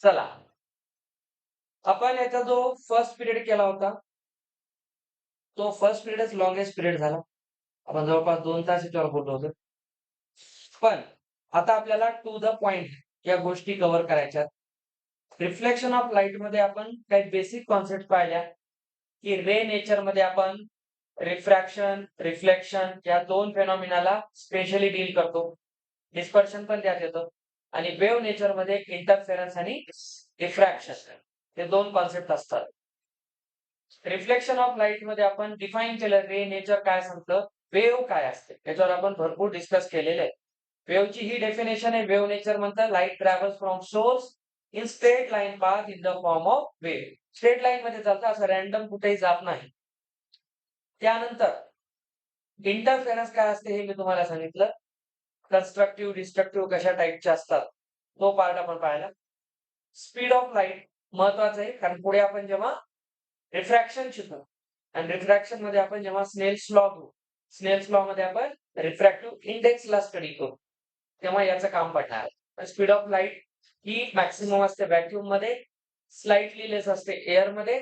चला, आपण याचा जो फर्स्ट पिरियड केला होता, तो फर्स्ट पिरियडच लॉंगेस्ट पिरियड झाला. आपण जवळपास 2 तास याच्यावर बोललो होतो. पण आता आपल्याला टू द पॉइंट या गोष्टी कव्हर करायच्यात. रिफ्लेक्शन ऑफ लाईटमध्ये आपण काही बेसिक कॉन्सेप्ट पाहिल्या, की रे नेचरमध्ये आपण रिफ्रॅक्शन, रिफ्लेक्शन या 2 फेनॉमिनाला स्पेशली डील करतो. डिस्पर्शन पण त्यात येतं आणि वेव्ह नेचरमध्ये इंटरफेरन्स आणि डिफ्रॅक्शन हे 2 कॉन्सेप्ट असतात. रिफ्लेक्शन ऑफ लाईट मध्ये आपण डिफाईन केलं रे नेचर काय सांगतं, वेव्ह काय असते याच्यावर आपण भरपूर डिस्कस केलेले आहे. वेव्हची ही डेफिनेशन आहे. वेव्ह नेचर म्हणतात light travels from source in straight line path in the form of wave. Straight line मध्ये चालतं, असं रॅन्डम कुठेही जात नाही. त्यानंतर इंटरफेरन्स काय असते हे मी तुम्हाला सांगितलं. कन्स्ट्रक्टिव्ह डिस्ट्रक्टिव्ह कशा टाईपचे असतात तो पार्ट आपण पाहिला. स्पीड ऑफ लाईट महत्वाचं आहे, कारण पुढे आपण जेव्हा रिफ्रॅक्शन शिकू आणि रिफ्रॅक्शन मध्ये आपण जेव्हा स्नेल्स लॉ घेऊ, स्नेल्स लॉ मध्ये आपण रिफ्रॅक्टिव्ह इंडेक्स ला स्टडी करू, तेव्हा याचं काम पडणार आहे. Speed of light he maximum असते व्हॅक्यूम मध्ये, स्लाइटली लेस असते एअर मध्ये,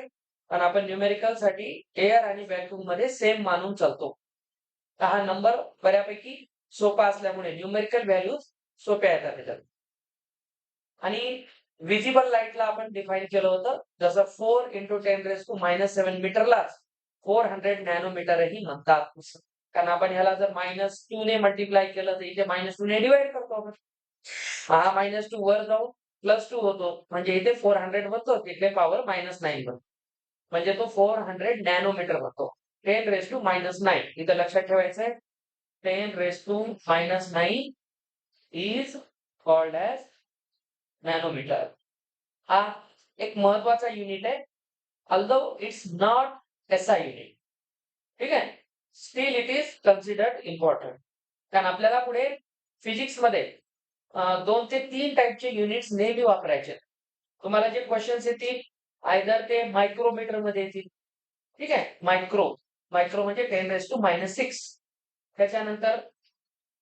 आणि आपण न्यूमेरिकल साठी एअर आणि व्हॅक्यूम मध्ये सेम मानून चालतो. हा नंबर बऱ्यापैकी सोपा असल्यामुळे न्यूमेरिकल व्हॅल्यूज सोप्या येतात त्याच्यात. आणि विजिबल लाईटला आपण डिफाईन केलं होतं, जसं 4 × 10⁻⁷ मीटरला 400 नॅनोमीटरही म्हणतात. कारण आपण ह्याला जर -2 ने मल्टिप्लाय केलं तर इथे -2 ने डिवाइड करतो आपण. हा -2 वर जाऊन +2 होतो, म्हणजे इथे 400 बनतो, तिकडे पॉवर -9 बनतो, म्हणजे तो 400 नॅनोमीटर बनतो. 10⁻⁹ इथं लक्षात ठेवायचंय. 10⁻⁹ इज कॉल्ड ॲज नॅनोमीटर. हा एक महत्वाचा युनिट आहे, although it's not SI unit. ठीक आहे, still it is considered important. कारण आपल्याला पुढे फिजिक्स मध्ये 2 ते 3 टाईपचे युनिट्स नेहमी वापरायचे. तुम्हाला जे क्वेश्चन्स येतील आयदर ते मायक्रोमीटर मध्ये येतील. ठीक आहे, मायक्रो म्हणजे 10⁻⁻⁶. त्याच्यानंतर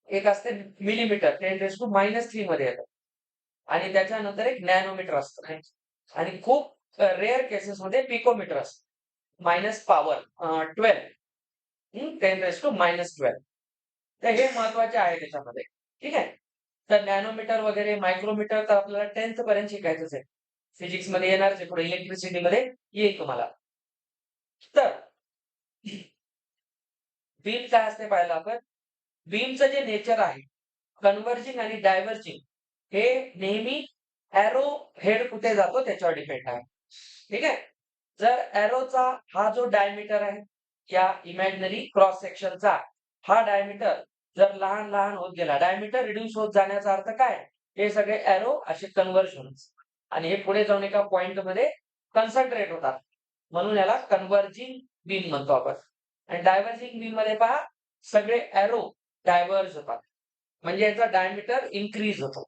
एक असते मिलीमीटर, 10⁻⁻³ मध्ये येतं, आणि त्याच्यानंतर एक नॅनोमीटर असतं, आणि खूप रेअर केसेस मध्ये पिकोमीटर असतं, मायनस पॉवर 12, 10⁻⁻12. तर हे महत्वाचे आहे त्याच्यामध्ये. ठीक आहे, तर नॅनोमीटर वगैरे मायक्रोमीटर तर आपल्याला 10th पर्यंत शिकायचंच आहे. फिजिक्स मध्ये येणारच आहे, पुढे इलेक्ट्रिसिटी मध्ये येईल तुम्हाला. तर बीम काय असते पाहिलं आपण. बीमचं जे नेचर आहे, कन्व्हर्जिंग आणि डायव्हर्जिंग, हे नेहमी एरो हेड कुठे जातो त्याच्यावर डिपेंड आहे. ठीक आहे, जर एरोचा हा जो डायमीटर आहे या इमॅजिनरी क्रॉस सेक्शनचा, हा डायमीटर जर लहान लहान होत गेला, डायमीटर रिड्यूस होत जाण्याचा अर्थ काय, हे सगळे एरो असे कन्व्हर्ज होणार आणि हे पुढे जाऊन एका पॉइंट मध्ये कन्सन्ट्रेट होतात, म्हणून याला कन्व्हर्जिंग बीम म्हणतो आपण. आणि डायव्हर्जिंग बीम मध्ये पहा, सगळे एरो डायव्हर्ज होतात, म्हणजे याचा डायमीटर इन्क्रीज होतो.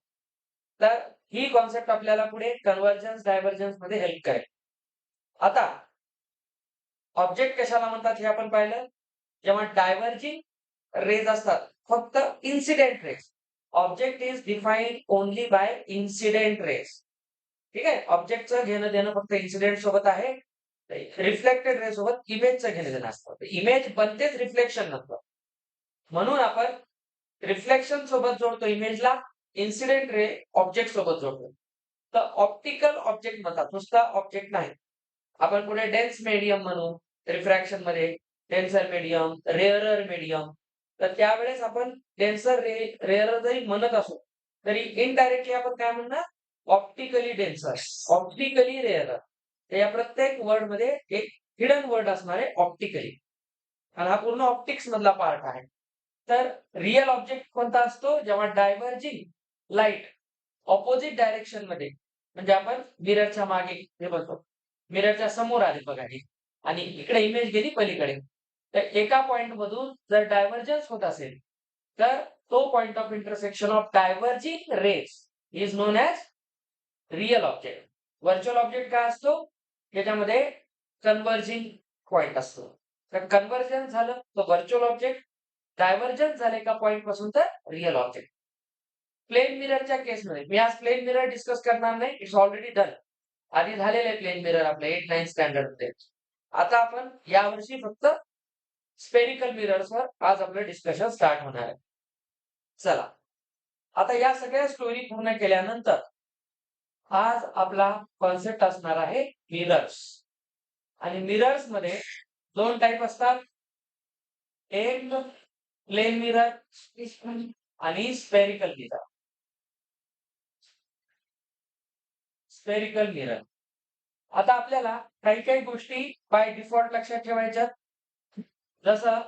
तर ही कॉन्सेप्ट आपल्याला पुढे कन्व्हर्जन्स डायव्हर्जन्स मध्ये हेल्प करेल. आता ऑब्जेक्ट कशाला म्हणतात हे आपण पाहिलं. जेव्हा डायव्हर्जिंग रेज असतात, फक्त incident rays. Object is defined only by incident rays. ठीक आहे, ऑब्जेक्टचं घेणं देणं फक्त इन्सिडेंट सोबत आहे. रिफ्लेक्टेड रे सोबत इमेजचं घेणं देणं असतं. इमेज बनतेच रिफ्लेक्शन नंतर, म्हणून आपण रिफ्लेक्शन सोबत जोडतो इमेजला, इन्सिडेंट रे ऑब्जेक्ट सोबत जोडतो. तर ऑप्टिकल ऑब्जेक्ट म्हणतात, नुसता ऑब्जेक्ट नाही. आपण पुढे डेन्स मीडियम म्हणू रिफ्रॅक्शन मध्ये, डेन्सर मीडियम, रेअरर मीडियम. तर त्यावेळेस आपण डेन्सर रेअरर जरी म्हणत असो, तरी इनडायरेक्टली आपण काय म्हणणार, ऑप्टिकली डेन्सर, ऑप्टिकली रेअरर. या प्रत्येक वर्ड मध्ये एक हिडन वर्ड असणार आहे ऑप्टिकली, आणि हा पूर्ण ऑप्टिक्स मधला पार्ट आहे. तर रिअल ऑब्जेक्ट कोणता असतो, जेव्हा डायव्हर्जिंग लाईट ऑपोजिट डायरेक्शन मध्ये, म्हणजे आपण मिररच्या मागे हे बघतो, मिररच्या समोर आले बघा हे, आणि इकडे इमेज गेली पलीकडे, तर एका पॉइंट मधून जर डायव्हर्जन्स होत असेल, तर तो point of intersection of diverging rays is known as real object. Virtual object काय असतो, त्याच्यामध्ये कन्व्हर्जिंग पॉइंट असतो. तर कन्व्हर्जन्स झालं तर व्हर्च्युअल ऑब्जेक्ट, डायव्हर्जन्स झाले का पॉइंट पासून तर रिअल ऑब्जेक्ट. प्लेन मिररच्या केसमध्ये मी आज प्लेन मिरर डिस्कस करणार नाही, इट्स ऑलरेडी डन. आधी झालेलं आहे प्लेन मिरर आपल्या 8-9 स्टँडर्ड मध्ये. आता आपण यावर्षी फक्त स्पेरिकल मिरर्सवर आज आपलं डिस्कशन स्टार्ट होणार आहे. चला, आता या सगळ्या स्टोरी पूर्ण केल्यानंतर आज आपला कॉन्सेप्ट असणार आहे मिरर्स. आणि मिरर्स मध्ये 2 टाईप असतात, एक प्लेन मिरर आणि स्पेरिकल मिरर. Spherical mirror. आता आपल्याला काही काही गोष्टी बाय डिफॉल्ट लक्षात ठेवायच्या. जसं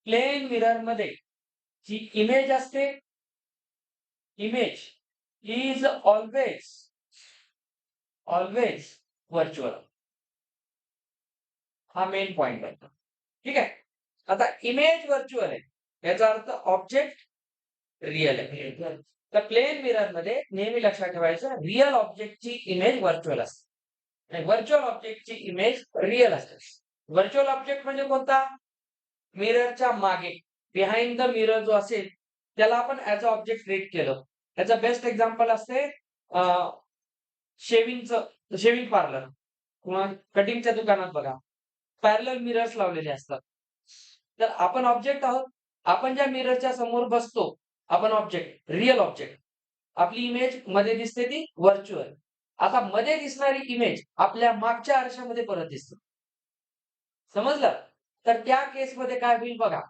प्लेन मिरर मध्ये जी इमेज असते, इमेज इज ऑलवेज व्हर्च्युअल. हा मेन पॉइंट आहे. ठीक आहे. आता इमेज व्हर्च्युअल आहे याचा अर्थ ऑब्जेक्ट रिअल आहे. तर प्लेन मिरर मध्ये नेहमी लक्षात ठेवायचं, रिअल ऑब्जेक्टची इमेज व्हर्च्युअल असते आणि व्हर्च्युअल ऑब्जेक्टची इमेज रिअल असते. व्हर्च्युअल ऑब्जेक्ट म्हणजे कोणता? मिररच्या मागे, बिहाइंड द मिरर जो असेल त्याला आपण ऍज अ ऑब्जेक्ट ट्रीट केलं. याचं बेस्ट एक्झाम्पल असते शेविंग पार्लर किंवा कटिंगच्या दुकानात बघा, पॅरलल मिरर्स लावलेले असतात. तर आपण ऑब्जेक्ट आहोत. आपण ज्या मिररच्या समोर बसतो आपण ऑब्जेक्ट, रिअल ऑब्जेक्ट. आपली इमेज मध्ये दिसते ती व्हर्च्युअल. आता मध्ये दिसणारी इमेज आपल्या मागच्या आरशामध्ये परत दिसते. समजलं? तर त्या केसमध्ये काय होईल बघा,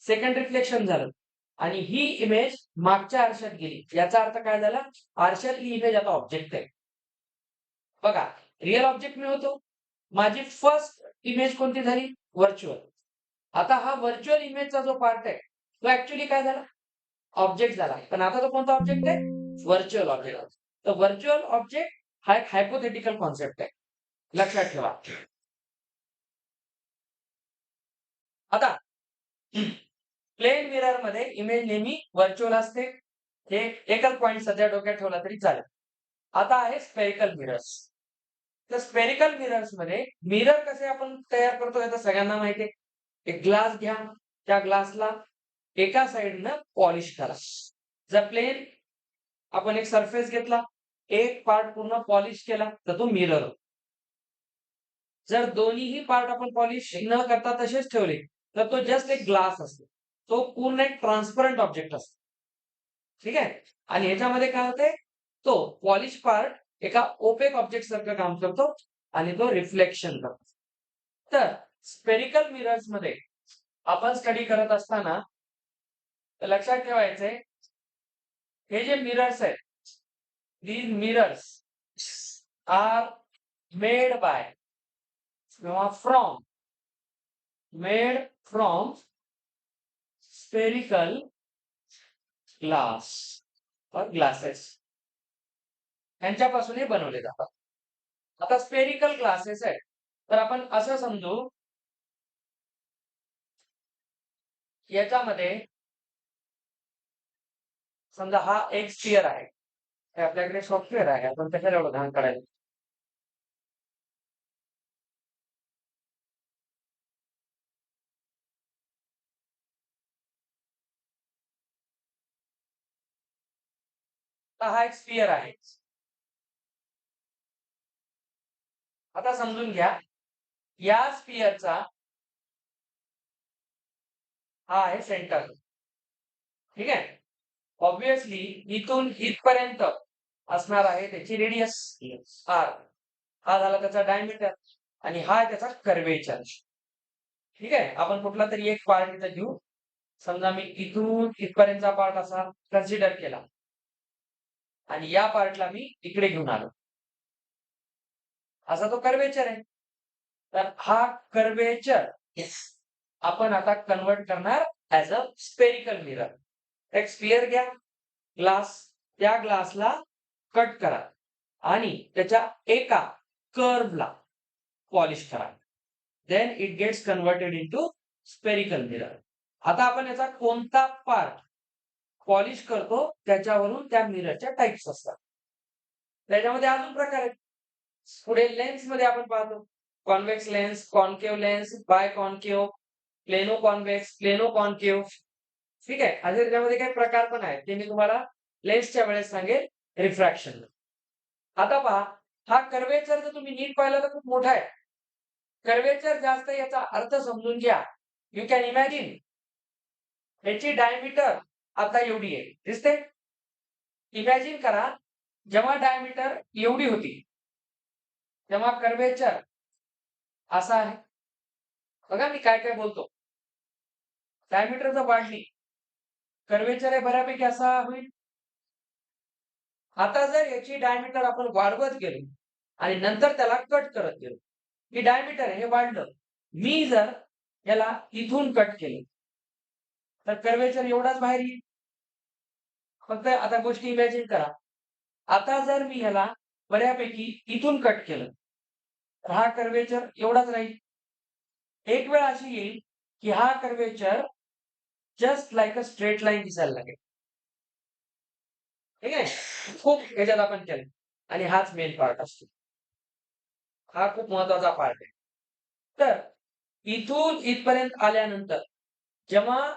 सेकंड रिफ्लेक्शन झालं आणि ही इमेज मागच्या आरशात गेली. याचा अर्थ काय झाला? आरशातली इमेज आता ऑब्जेक्ट आहे. बघा, रिअल ऑब्जेक्ट मी होतो, माझी फर्स्ट इमेज कोणती झाली? व्हर्च्युअल. आता हा व्हर्च्युअल इमेजचा जो पार्ट आहे तो ऍक्च्युअली काय झाला? ऑब्जेक्ट झाला. पण आता तो कोणता ऑब्जेक्ट आहे? Virtual object. तर व्हर्च्युअल ऑब्जेक्ट हा एक हायपोथेटिकल कॉन्सेप्ट आहे, लक्षात ठेवा. आता प्लेन मिरर मध्ये इमेज नेहमी व्हर्च्युअल असते. हे एकच पॉइंट सध्या डोक्यात ठेवला तरी चालेल. आता आहे स्पेरिकल मिरर्स. तर स्पेरिकल मिरर्स मध्ये मिरर कसे आपण तयार करतो हे तर सगळ्यांना माहिती आहे. एक ग्लास घ्या, त्या ग्लासला एका साइडनं पॉलिश करा. जर प्लेन आपण एक सरफेस घेतला, एक पार्ट पूर्ण पॉलिश केला तर तो मिरर. जर दोन्हीही पार्ट आपण पॉलिश न करता तसेच ठेवले तर तो जस्ट एक ग्लास असतो. तो पूर्ण एक ट्रान्सपरंट ऑब्जेक्ट असतो. ठीक आहे. आणि ह्याच्यामध्ये काय होतंय, तो पॉलिश पार्ट एका ओपेक ऑब्जेक्ट सारखं काम करतो आणि तो रिफ्लेक्शन करतो. तर स्पेरिकल मिरर्स मध्ये आपण स्टडी करत असताना लक्षात ठेवायचंय, हे जे मिरर्स आहेत, these mirrors are made by किंवा made from spherical glass or glasses. यांच्यापासून हे बनवले जातात. आता स्पेरिकल ग्लासेस आहेत तर आपण असं समजू, याच्यामध्ये समजा हा एक स्फिअर आहे. हे आपल्याकडे सॉफ्टवेअर आहे, आपण कशाला एवढं घाण काढायचं. हा एक स्फिअर आहे. आता समजून घ्या, या स्फिअरचा हा आहे सेंटर. ठीक आहे. ऑब्विसली इथून इथपर्यंत असणार आहे त्याची रेडियस आर. हा झाला त्याचा डायमीटर आणि हा आहे त्याचा कर्वेचर. ठीक आहे. आपण कुठला तरी एक पार्ट इथं घेऊ. समजा मी इथून इथपर्यंतचा पार्ट असा कन्सिडर केला आणि या पार्टला मी इकडे घेऊन आलो, असा तो कर्वेचर आहे. तर हा कर्वेचर आपण आता कन्वर्ट करणार ऍज अ स्पेरिकल मिरर. एक स्फिअर घ्या, ग्लास, त्या ग्लासला कट करा आणि त्याच्या एका कर्वला पॉलिश करा. Then it gets converted into spherical mirror. आता आपण याचा कोणता पार्ट पॉलिश करतो त्याच्यावरून त्या मिररच्या टाइप्स असतात. त्याच्यामध्ये अजून प्रकार आहेत. पुढे लेन्स मध्ये आपण पाहतो, convex lens, concave lens, biconcave, plano convex, plano concave. ठीक आहे. असे त्याच्यामध्ये काही प्रकार पण आहेत ते मी तुम्हाला लेन्सच्या वेळेस सांगेल रिफ्रॅक्शन. आता पहा, हा कर्वेचर जर तुम्ही नीट पाहिला तर खूप मोठा आहे. कर्वेचर जास्त याचा अर्थ समजून घ्या. यू कॅन इमॅजिन याची डायमीटर आता एवढी आहे. दिसते? इमॅजिन करा, जेव्हा डायमीटर एवढी होती, तेव्हा कर्वेचर असा आहे. बघा मी काय काय बोलतो. डायमीटर जर वाढली, कर्वेचर हे बऱ्यापैकी असा होईल. आता जर याची डायमीटर आपण वाढवत गेलो आणि नंतर त्याला कट करत गेलो, ही डायमीटर हे वाढलं. मी जर याला इथून कट केलं, तर कर्वेचर एवढाच बाहेर येईल. फक्त आता गोष्टी इमॅजिन करा. आता जर मी ह्याला बऱ्यापैकी इथून कट केलं, तर हा कर्वेचर एवढाच राहील. एक वेळ अशी येईल की हा curvature just like a straight line दिसायला लागेल. ठीक आहे? खूप ह्याच्यात आपण केलं आणि हाच मेन पार्ट असतो. हा खूप महत्वाचा पार्ट आहे. तर इथून इथपर्यंत आल्यानंतर जेव्हा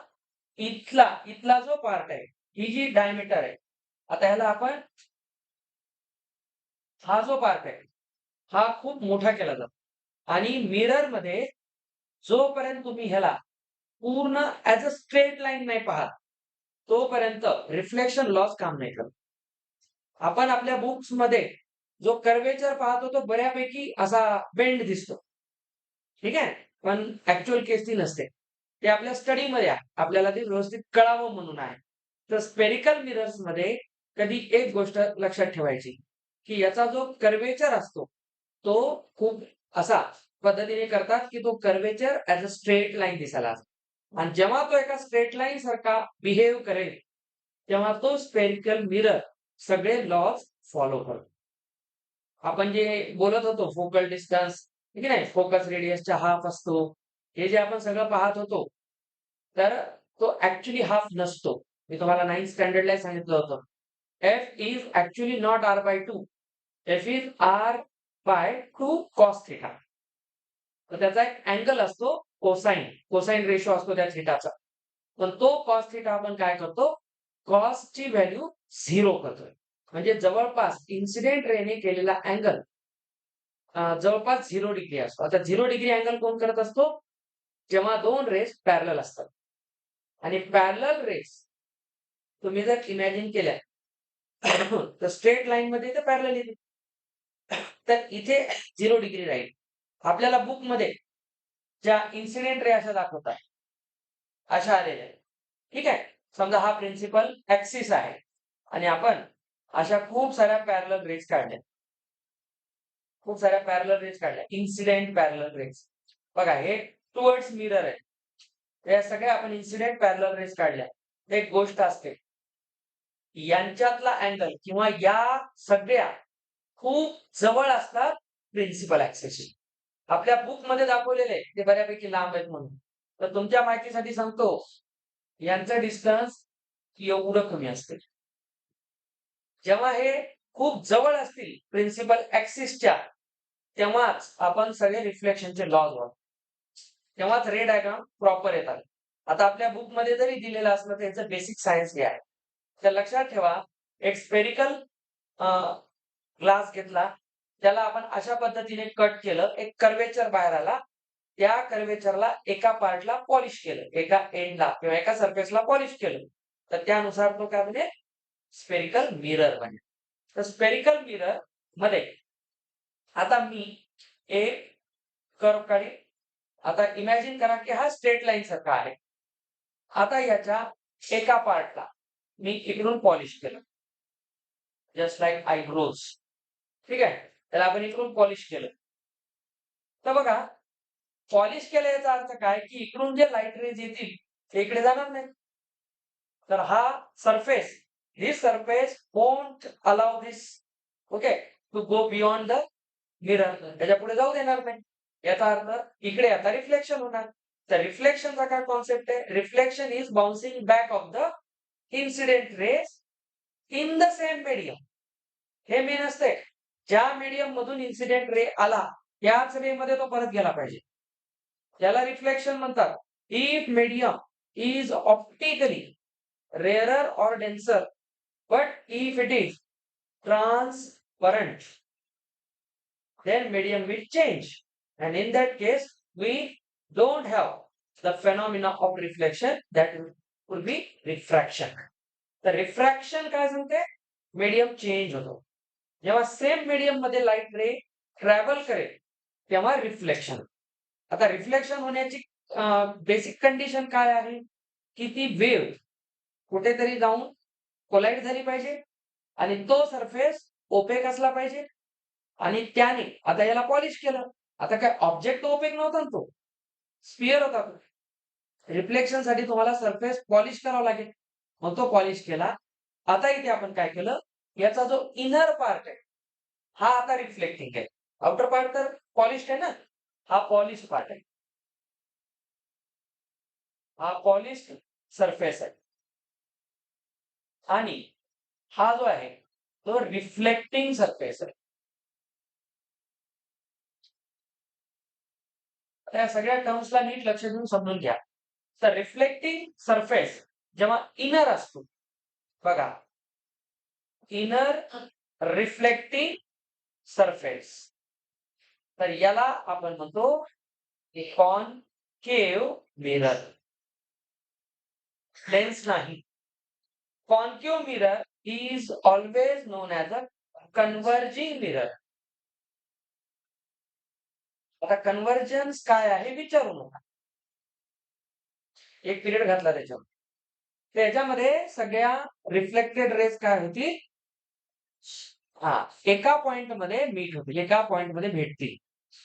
इथला जो पार्ट आहे, ही जी डायमीटर आहे, आता ह्याला आपण हा जो पार्ट आहे, हा खूप मोठा केला जातो आणि मिरर मध्ये जोपर्यंत तुम्ही ह्याला पूर्ण ॲज अ स्ट्रेट लाईन नाही पाहत, तोपर्यंत रिफ्लेक्शन लॉस काम नाही करत. आपण आपल्या बुक्स मध्ये जो कर्वेचर पाहतो तो बऱ्यापैकी असा बेंड दिसतो. ठीक आहे? पण ॲक्चुअल केस ती नसते. ते आपल्या स्टडीमध्ये आहे. आपल्याला ते व्यवस्थित कळावं म्हणून आहे. तर स्पेरिकल मिरर्समध्ये कधी एक गोष्ट लक्षात ठेवायची, की याचा जो कर्वेचर असतो, तो खूप असा पद्धतीने करतात, की तो curvature as a straight line दिसायला हवा. आणि जेव्हा तो एका स्ट्रेट लाईन सारखा बिहेव करेल, तेव्हा तो स्पेरिकल मिरर सगळे लॉज फॉलो करतो. आपण जे बोलत होतो फोकल डिस्टन्स, ठीक आहे ना, फोकस रेडियसच्या हाफ असतो. हे जे आपण सगळं पाहत होतो, तर तो ॲक्चुअली हाफ नसतो. मी तुम्हाला 9th स्टँडर्डला सांगितलं होतं. F is actually not R/2. F is R/2 cos theta. तर त्याचा एक अँगल असतो कोसाइन. कोसाइन रेशो असतो त्या थिटाचा. पण तो कॉस थिटा आपण काय करतो? कॉसची व्हॅल्यू 0 करतोय. म्हणजे जवळपास इन्सिडेंट रेने केलेला अँगल जवळपास 0 डिग्री असतो. आता 0 डिग्री अँगल कोण करत असतो? जेव्हा 2 रेस पॅरलल असतात. आणि पॅरलल रेस तुम्ही जर इमॅजिन केल्या, तर स्ट्रेट लाईनमध्ये ते पॅरलल येते. तर इथे 0 डिग्री राहील. आपल्याला बुकमध्ये ज्या इन्सिडेंट रे अशा दाखवतात, अशा आलेल्या आहेत. ठीक आहे? समजा हा प्रिन्सिपल ॲक्सिस आहे आणि आपण अशा खूप साऱ्या पॅरलल रेस काढल्या. खूप साऱ्या पॅरलल रेस काढल्या. Incident parallel rays. बघा हे टुवर्ड्स मिरर आहे. या सगळ्या आपण इन्सिडेंट पॅरलल रेस काढल्या. एक गोष्ट असते. यांच्यातला अँगल किंवा या सगळ्या खूप जवळ असतात प्रिन्सिपल ॲक्सिसशी. आपल्या बुकमध्ये दाखवलेले ते बऱ्यापैकी लांब आहेत म्हणून. तर तुमच्या माहितीसाठी सांगतो, यांचं डिस्टन्स एवढं कमी असते. जेव्हा हे खूप जवळ असतील प्रिन्सिपल ॲक्सिसच्या, तेव्हाच आपण सगळे रिफ्लेक्शनचे लॉज वापरू. तेव्हाच रे डायग्राम प्रॉपर येतात. आता आपल्या बुकमध्ये जरी दिलेलं असलं त्याचं बेसिक सायन्स हे आहे. तर लक्षात ठेवा, एक स्पेरिकल ग्लास घेतला, त्याला आपण अशा पद्धतीने कट केलं, एक कर्वेचर बाहेर आला. त्या कर्वेचरला एका पार्टला पॉलिश केलं, एका एंडला किंवा एका सरफेसला पॉलिश केलं. तर त्यानुसार तो काय बनेल? स्पेरिकल मिरर बनेल. तर स्पेरिकल मिरर मध्ये आता मी एक कर्व काढीन. आता इमॅजिन करा की हा स्ट्रेट लाईन सारखा आहे. आता याच्या एका पार्टला मी इकडून पॉलिश केलं. Just like eyebrows. ठीक आहे? त्याला आपण इकडून पॉलिश केलं. तर बघा, पॉलिश केलं याचा अर्थ काय, की इकडून जे लाईट रेज येतील ते इकडे जाणार नाही. तर हा surface, this surface won't allow this, okay, to go beyond the mirror. त्याच्या पुढे जाऊ देणार नाही. याचा अर्थ इकडे आता रिफ्लेक्शन होणार. तर रिफ्लेक्शनचा काय कॉन्सेप्ट आहे? Reflection is bouncing back of the incident rays in the same medium. हे मेन असते. ज्या मीडियम मधून इन्सिडेंट रे आला, त्याच रे मध्ये तो परत गेला पाहिजे. याला रिफ्लेक्शन म्हणतात. If medium is optically rarer or denser But if it is transparent, then medium will change. And in that case, we don't have the phenomena of reflection, that will be refraction. The refraction काय सांगते, medium change होतो. जेव्हा same medium मध्ये light रे travel करेल तेव्हा reflection. आता reflection होण्याची basic condition काय आहे, की ती वेव्ह कुठेतरी जाऊन कोलाइड झाली पाहिजे आणि तो सरफेस ओपेक असला पाहिजे आणि त्याने आता याला पॉलिश केलं. आता काय ऑब्जेक्ट ओपेक नव्हता ना तो, स्पिअर होता तो. रिफ्लेक्शन साठी तुम्हाला सरफेस पॉलिश करावा लागेल. मग तो पॉलिश केला. आता इथे आपण काय केलं, याचा जो इनर पार्ट आहे हा आता रिफ्लेक्टिंग आहे. आउटर पार्ट तर पॉलिश आहे ना, हा पॉलिश पार्ट आहे. हा पॉलिश सरफेस आहे आणि हा जो आहे तो रिफ्लेक्टिंग सरफेस आहे. त्या सगळ्या टर्म्सला नीट लक्ष देऊन समजून घ्या. तर रिफ्लेक्टिंग सरफेस जेव्हा इनर असतो बघा, इनर रिफ्लेक्टिंग सरफेस, तर याला आपण म्हणतो कॉनकेव मिरर. लेन्स नाही. Concave mirror is always known as a converging mirror. आता कन्व्हर्जन्स काय आहे विचारू नका, एक पिरियड घातला त्याच्यावर. त्याच्यामध्ये सगळ्या रिफ्लेक्टेड रेस काय होती, हा एका पॉइंट मध्ये मीट होतील, एका पॉइंट मध्ये भेटतील,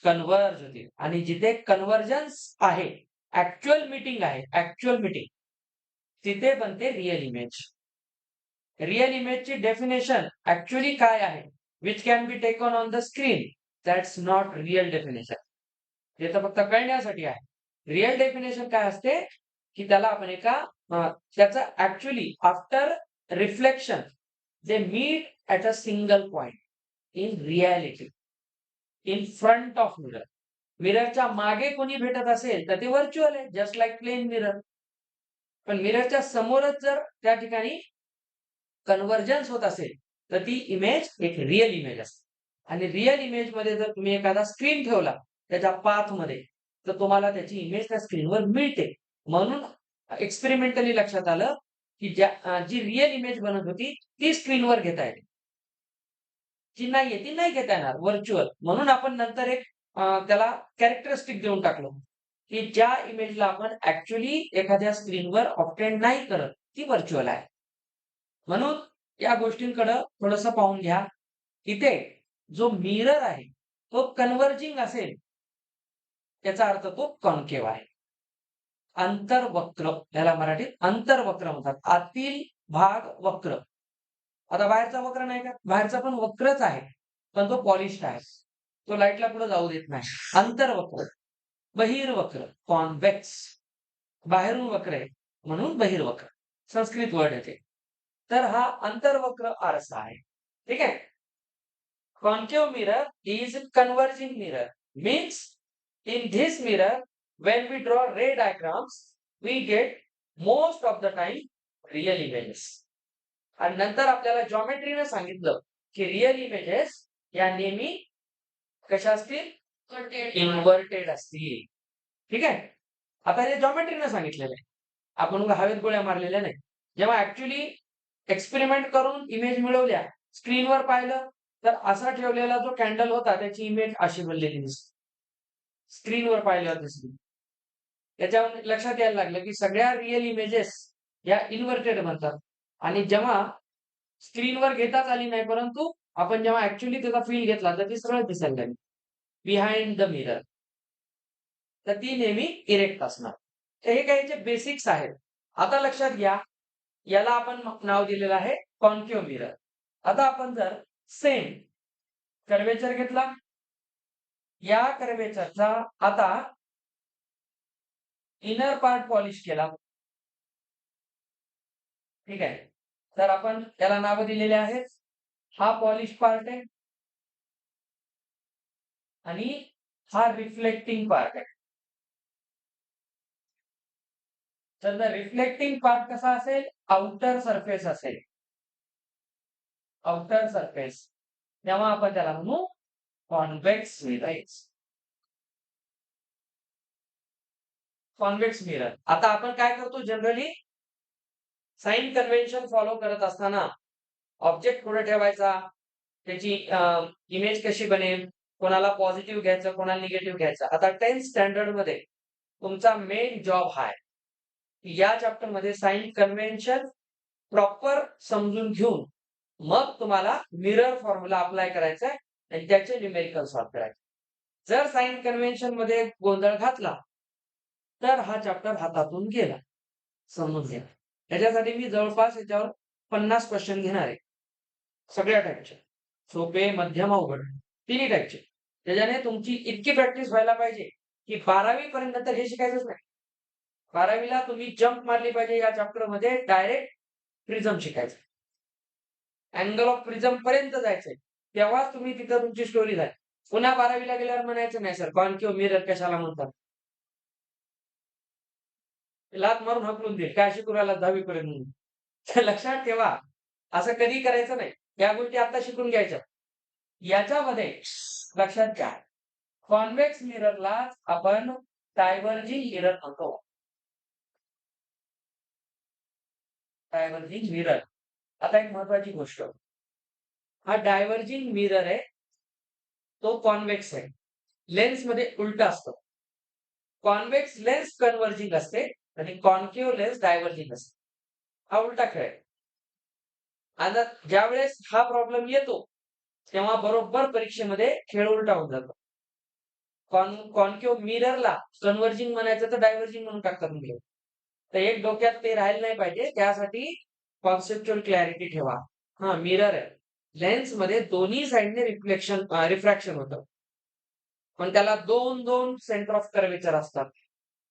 कन्व्हर्ज होतील. आणि जिथे कन्व्हर्जन्स आहे, ऍक्च्युअल मीटिंग आहे, ऍक्च्युअल मीटिंग, तिथे बनते रिअल इमेज. रिअल इमेजची डेफिनेशन ऍक्च्युअली काय आहे, which can be taken on the screen, that's not real definition. हे तर फक्त कळण्यासाठी आहे. रिअल डेफिनेशन काय असते, की त्याला आपण त्याचं actually after reflection they meet at a single point in reality, in front of mirror. मिररच्या मागे कोणी भेटत असेल तर ते व्हर्च्युअल आहे, जस्ट लाईक प्लेन मिरर. पण मिररच्या समोरच जर त्या ठिकाणी कन्व्हर्जन्स होत असेल तर ती इमेज एक रिअल इमेज असते. आणि रिअल इमेज मध्ये जर तुम्ही एखादा स्क्रीन ठेवला त्याच्या पाथ मध्ये, तर तुम्हाला त्याची इमेज त्या स्क्रीनवर मिळते. म्हणून एक्सपेरिमेंटली लक्षात आलं की जी रिअल इमेज बनत होती ती स्क्रीनवर घेता येते, जी नाहीये ती नाही घेता येणार, व्हर्च्युअल. म्हणून आपण नंतर एक त्याला कॅरेक्टरिस्टिक देऊन टाकलं, की ज्या इमेजला आपण ऍक्च्युअली एखाद्या स्क्रीनवर ऑब्टेंड नाही करत ती व्हर्च्युअल आहे. म्हणून या गोष्टींकडे थोडंसं पाहून घ्या. इथे जो मिरर आहे तो कन्व्हर्जिंग असेल, त्याचा अर्थ तो कॉन्केव्ह आहे. अंतर्वक्र, याला मराठीत अंतर्वक्र म्हणतात. आतील भाग वक्र. आता बाहेरचा वक्र नाही का, बाहेरचा पण वक्रच आहे, पण तो पॉलिश्ड आहे, तो लाईटला पुढे जाऊ देत नाही. अंतर्वक्र. बहिर्वक्र कॉन्व्हेक्स, बाहेरून वक्र आहे म्हणून बहिर्वक्र, संस्कृत वर्ड येते. तर हा अंतर्वक्र आरसा आहे. ठीक आहे. Concave mirror is converging mirror, means in this mirror when we draw ray diagrams we get most of the time real images. आणि नंतर आपल्याला जॉमेट्रीने सांगितलं की रिअल इमेजेस या नेहमी कशा असतील, इन्व्हर्टेड असतील. ठीक आहे. आता हे जॉमेट्रीने सांगितलेलं आहे, आपण हवेत गोळ्या मारलेल्या नाही. जेव्हा ऍक्च्युअली एक्सपेरिमेंट करून इमेज मिळवल्या, स्क्रीनवर पाहिलं तर असा ठेवलेला जो कॅन्डल होता त्याची इमेज अशी बनलेली दिसते, स्क्रीनवर पाहिल्यावर दिसली. त्याच्यावर लक्षात यायला लागलं की सगळ्या रिअल इमेजेस या इन्व्हर्टेड बनतात. आणि जेव्हा स्क्रीनवर घेताच आली नाही, परंतु आपण जेव्हा ऍक्च्युअली त्याचा फील घेतला तर ती सरळ दिसायला लागली बिहाइंड द मिरर, तर ती नेहमी इरेक्ट असणार. तर हे काही बेसिक्स आहेत. आता लक्षात घ्या, याला आपण नाव दिलेलं आहे कॉन्केव्ह मिरर. आता आपण जर सेम कर्वेचर घेतला, या कर्वेचरचा आता इनर पार्ट पॉलिश केला. ठीक आहे. तर आपण त्याला नाव दिलेले आहेत. हा पॉलिश पार्ट आहे आणि हा रिफ्लेक्टिंग पार्ट आहे. तर रिफ्लेक्टिंग पार्ट कसा असेल, आउटर सरफेस असेल. आउटर सरफेस, तेव्हा आपण त्याला म्हणू कॉन्व्हेक्स मिरर. Convex mirror. आता आपण काय करतो जनरली, साइन कन्व्हेन्शन फॉलो करत असताना ऑब्जेक्ट कुठे ठेवायचा, त्याची इमेज कशी बनेल, कोणाला पॉझिटिव्ह घ्यायचं, कोणाला निगेटिव्ह घ्यायचं. आता 10th स्टँडर्ड मध्ये तुमचा मेन जॉब हा आहे. या चॅप्टर मध्ये साइन कन्व्हेन्शन प्रॉपर समजून घेऊन मग तुम्हाला मिरर फॉर्म्युला अप्लाय करायचा आहे आणि त्याचे न्यूमेरिकल सॉल्व्ह करायचे. जर साइन कन्व्हेन्शन मध्ये गोंधळ घातला तर हा चॅप्टर हातातून गेला, समजून घ्या. याच्यासाठी मी जवळपास याच्यावर 50 क्वेश्चन घेणार आहे, सगळ्या टाईपचे, सोपे, मध्यम, अवघड, तिन्ही टाईपचे. त्याच्याने तुमची इतकी प्रॅक्टिस व्हायला पाहिजे की 12वी पर्यंत तर हे शिकायचंच नाही. 12वीला तुम्ही जंप मारली पाहिजे या चॅप्टर मध्ये, डायरेक्ट प्रिझम शिकायचं, अँगल ऑफ प्रिझम पर्यंत जायचंय, तेव्हाच तुम्ही तिथं तुमची स्टोरी झाली. पुन्हा 12वीला गेल्यावर म्हणायचं नाही सर कॉन्केव्ह मिरर कशाला म्हणतात, लात मारून हकलून देईल, काय शिकून राहिला 10वी पर्यंत. लक्षात ठेवा, असं कधी करायचं नाही. या गोष्टी आता शिकून घ्यायच्या. याच्यामध्ये लक्षात घ्या, कॉन्व्हेक्स मिररला आपण डायव्हर्जिंग मिरर म्हणतो. Diverging mirror. आता एक महत्वाची गोष्ट, हा डायव्हर्जिंग मिरर आहे तो कॉन्व्हेक्स आहे, लेन्स मध्ये उलटा असतो. कॉन्व्हेक्स लेन्स कन्व्हर्जिंग असते आणि कॉन्केव्ह लेन्स डायव्हर्जिंग असते. हा उलटा खेळ आहे. आता ज्या वेळेस हा प्रॉब्लेम येतो तेव्हा बरोबर परीक्षेमध्ये खेळ उलटा होऊन जातो. कॉन्केव्ह मिररला कन्व्हर्जिंग म्हणायचं तर डायव्हर्जिंग म्हणून टाकतात मुलं. तर एक डोक्यात ते राहायला नाही पाहिजे, त्यासाठी कॉन्सेप्च्युअल क्लॅरिटी ठेवा. हा मिरर आहे, लेन्स मध्ये दोन्ही साइडने रिफ्रॅक्शन होतं, पण त्याला दोन दोन सेंटर ऑफ कर्वेचर असतात,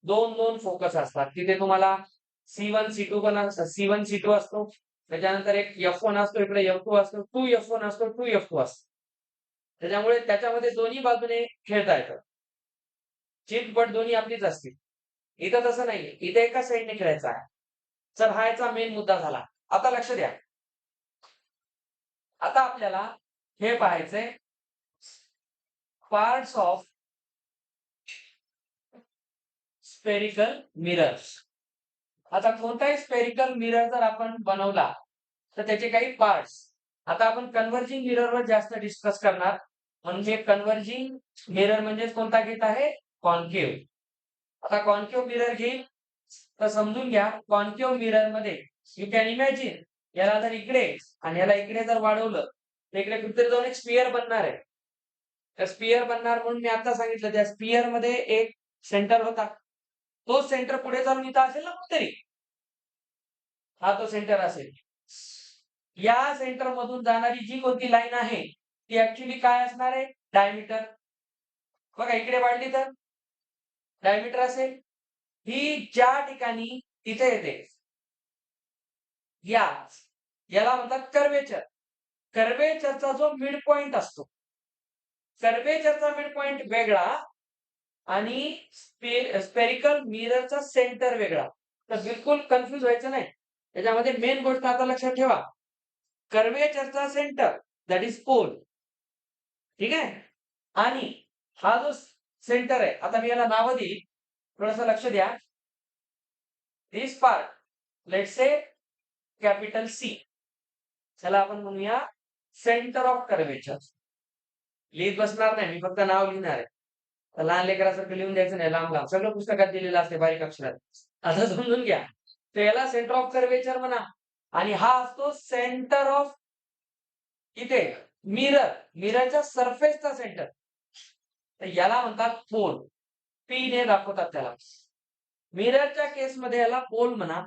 दोन दोन फोकस असतात. तिथे तुम्हाला C1 C2 पण असतात, C1 C2 असतो, त्याच्यानंतर एक F1 असतो, इकडे F2 असतो, 2F1 असतो, 2F2 असतो. त्याच्यामुळे त्याच्यामध्ये दोन्ही बाजूने खेळता येतं, चितपट दोन्ही आपलीच असतील. इथं तसं नाहीये, इथे एका साईडने खेळायचं आहे. तर हा याचा मेन मुद्दा झाला. आता लक्ष द्या, आता आपल्याला हे पाहायचंय पार्ट्स ऑफ स्पेरिकल मिरर्स. आता कोणताही स्पेरिकल मिरर जर आपण बनवला तर त्याचे काही पार्ट्स, आता आपण कन्व्हर्जिंग मिररवर जास्त डिस्कस करणार. म्हणजे कन्व्हर्जिंग मिरर म्हणजे कोणता घेत आहे, कॉन्केव्ह. आता कॉन्केव्ह मिरर घेईल तर समजून घ्या, कॉन्केव्ह मिरर मध्ये यू कॅन इमॅजिन, याला जर इकडे आणि याला इकडे जर वाढवलं तर इकडे कुठेतरी जाऊन एक स्पियर बनणार आहे. तर स्पियर बनणार म्हणून मी आता सांगितलं, त्या स्पियर मध्ये एक सेंटर होता, तो सेंटर पुढे जाऊन इथं असेल ना कुठेतरी, हा तो सेंटर असेल. या सेंटर मधून जाणारी जी कोणती लाईन आहे ती ऍक्च्युली काय असणार आहे, डायमीटर. बघा इकडे वाढली तर डायमीटर असेल. ही ज्या ठिकाणी तिथे येते याला म्हणतात कर्वेचर. कर्वेचरचा जो मिड पॉइंट असतो, कर्वेचरचा मिड पॉइंट वेगळा आणि स्पेरिकल मिररचा सेंटर वेगळा. तर बिलकुल कन्फ्युज व्हायचं नाही. त्याच्यामध्ये मेन गोष्ट आता लक्षात ठेवा, कर्वेचरचा सेंटर दॅट इज पोल, ठीक आहे, आणि हा जो सेंटर आहे, आता मी याला नाव देईल, थोडस लक्ष द्या. This part, let's say capital C, चला आपण म्हणूया सेंटर ऑफ कर्वेचर. लिहित बसणार नाही, मी फक्त नाव लिहिणार आहे. तर लहान लेकरासारखं लिहून द्यायचं नाही, लांब लांब सगळं पुस्तकात दिलेलं असते बारीक अक्षरात. आता समजून घ्या, तर याला सेंटर ऑफ कर्वेचर म्हणा, आणि हा असतो सेंटर ऑफ इथे मिरर, मिररच्या सरफेसचा सेंटर. तर याला म्हणतात पोल, पी ने दाखवतात त्याला. मिररच्या केसमध्ये याला पोल म्हणा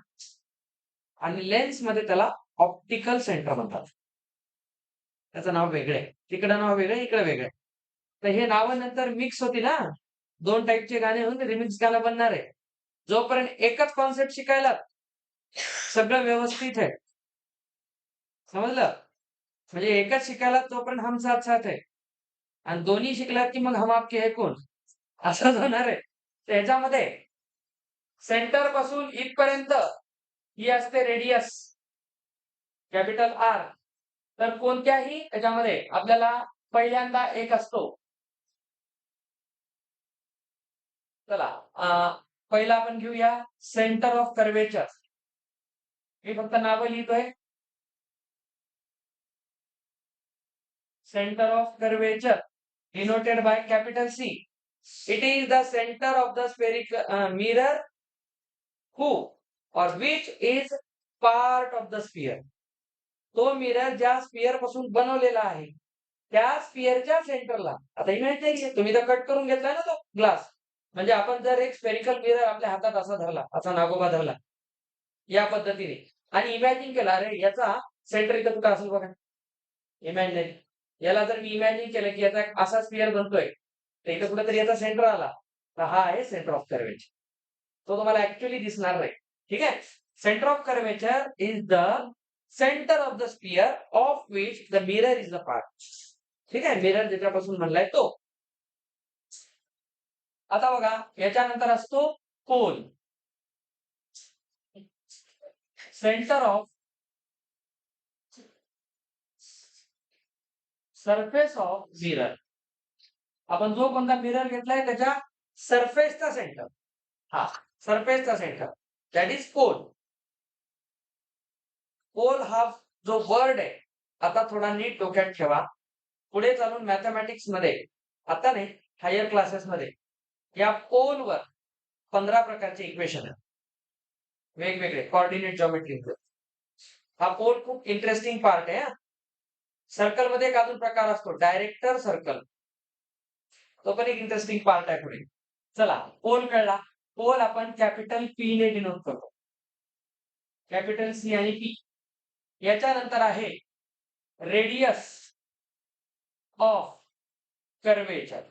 आणि लेन्स मध्ये त्याला ऑप्टिकल सेंटर म्हणतात. त्याचं नाव वेगळे, तिकडे नाव वेगळे, इकडे वेगळे. तर हे नाव नंतर मिक्स होती ना, दोन टाईपचे गाणे होऊन रिमिक्स गाणं बनणार आहे. जोपर्यंत एकच कॉन्सेप्ट शिकायला सगळं व्यवस्थित आहे, समजलं, म्हणजे एकच शिकायला तोपर्यंत हम साथ साथ आहे, आणि दोन्ही शिकलात की मग हम आपके है कोण, असंच होणार आहे. त्याच्यामध्ये सेंटर पासून इथपर्यंत ही असते रेडियस, कॅपिटल आर. तर कोणत्याही याच्यामध्ये आपल्याला पहिल्यांदा एक असतो. चला पहिला आपण घेऊया सेंटर ऑफ कर्वेचर. मी फक्त नावं लिहितोय. Center of curvature denoted by capital C. It is the center of the spherical mirror who or which is part of the sphere. तो मिरर ज्या स्पियर पासून बनवलेला आहे त्या स्पियरच्या सेंटरला. आता इमेज नाहीये, तुम्ही तर कट करून घेतलाय ना तो ग्लास. म्हणजे आपण जर एक स्फेरिकल मिरर आपल्या हातात असा धरला, असा नागोबा धरला या पद्धतीने आणि इमॅजिन केला, अरे याचा सेंटर इथं कुठं असेल बघा. इमॅजिन याला जर मी इमॅजिन केलं की याचा एक असा स्पियर बनतोय तर इथं कुठेतरी याचा सेंटर आला तर हा आहे सेंटर ऑफ कर्वेचर. तो तुम्हाला ऍक्च्युअली दिसणार नाही. ठीक आहे. Centre of curvature is the centre of the sphere of which the mirror is the part. ठीक आहे. मिरर ज्याच्यापासून बनलाय तो. आता बघा याच्यानंतर असतो pole. Centre of surface of mirror. आपण जो कोणता मिरर घेतलाय त्याच्या सरफेसचा सेंटर. हा सरफेसचा centre that is pole. Pole हा जो वर्ड आहे आता थोडा नीट डोक्यात ठेवा. पुढे चालून मॅथमॅटिक्स मध्ये, आता नाही हायर क्लासेस मध्ये, या पोलवर 15 प्रकारचे इक्वेशन आहेत वेगवेगळे कोऑर्डिनेट जॉमेट्री. हा पोल खूप इंटरेस्टिंग पार्ट आहे. सर्कल मध्ये एक अजून प्रकार असतो डायरेक्टर सर्कल, तो पण एक इंटरेस्टिंग पार्ट आहे पुढे. चला पोल कळला. पोल आपण कॅपिटल पी ने डिनोट करतो. कॅपिटल सी आणि पी. याच्यानंतर आहे radius of curvature.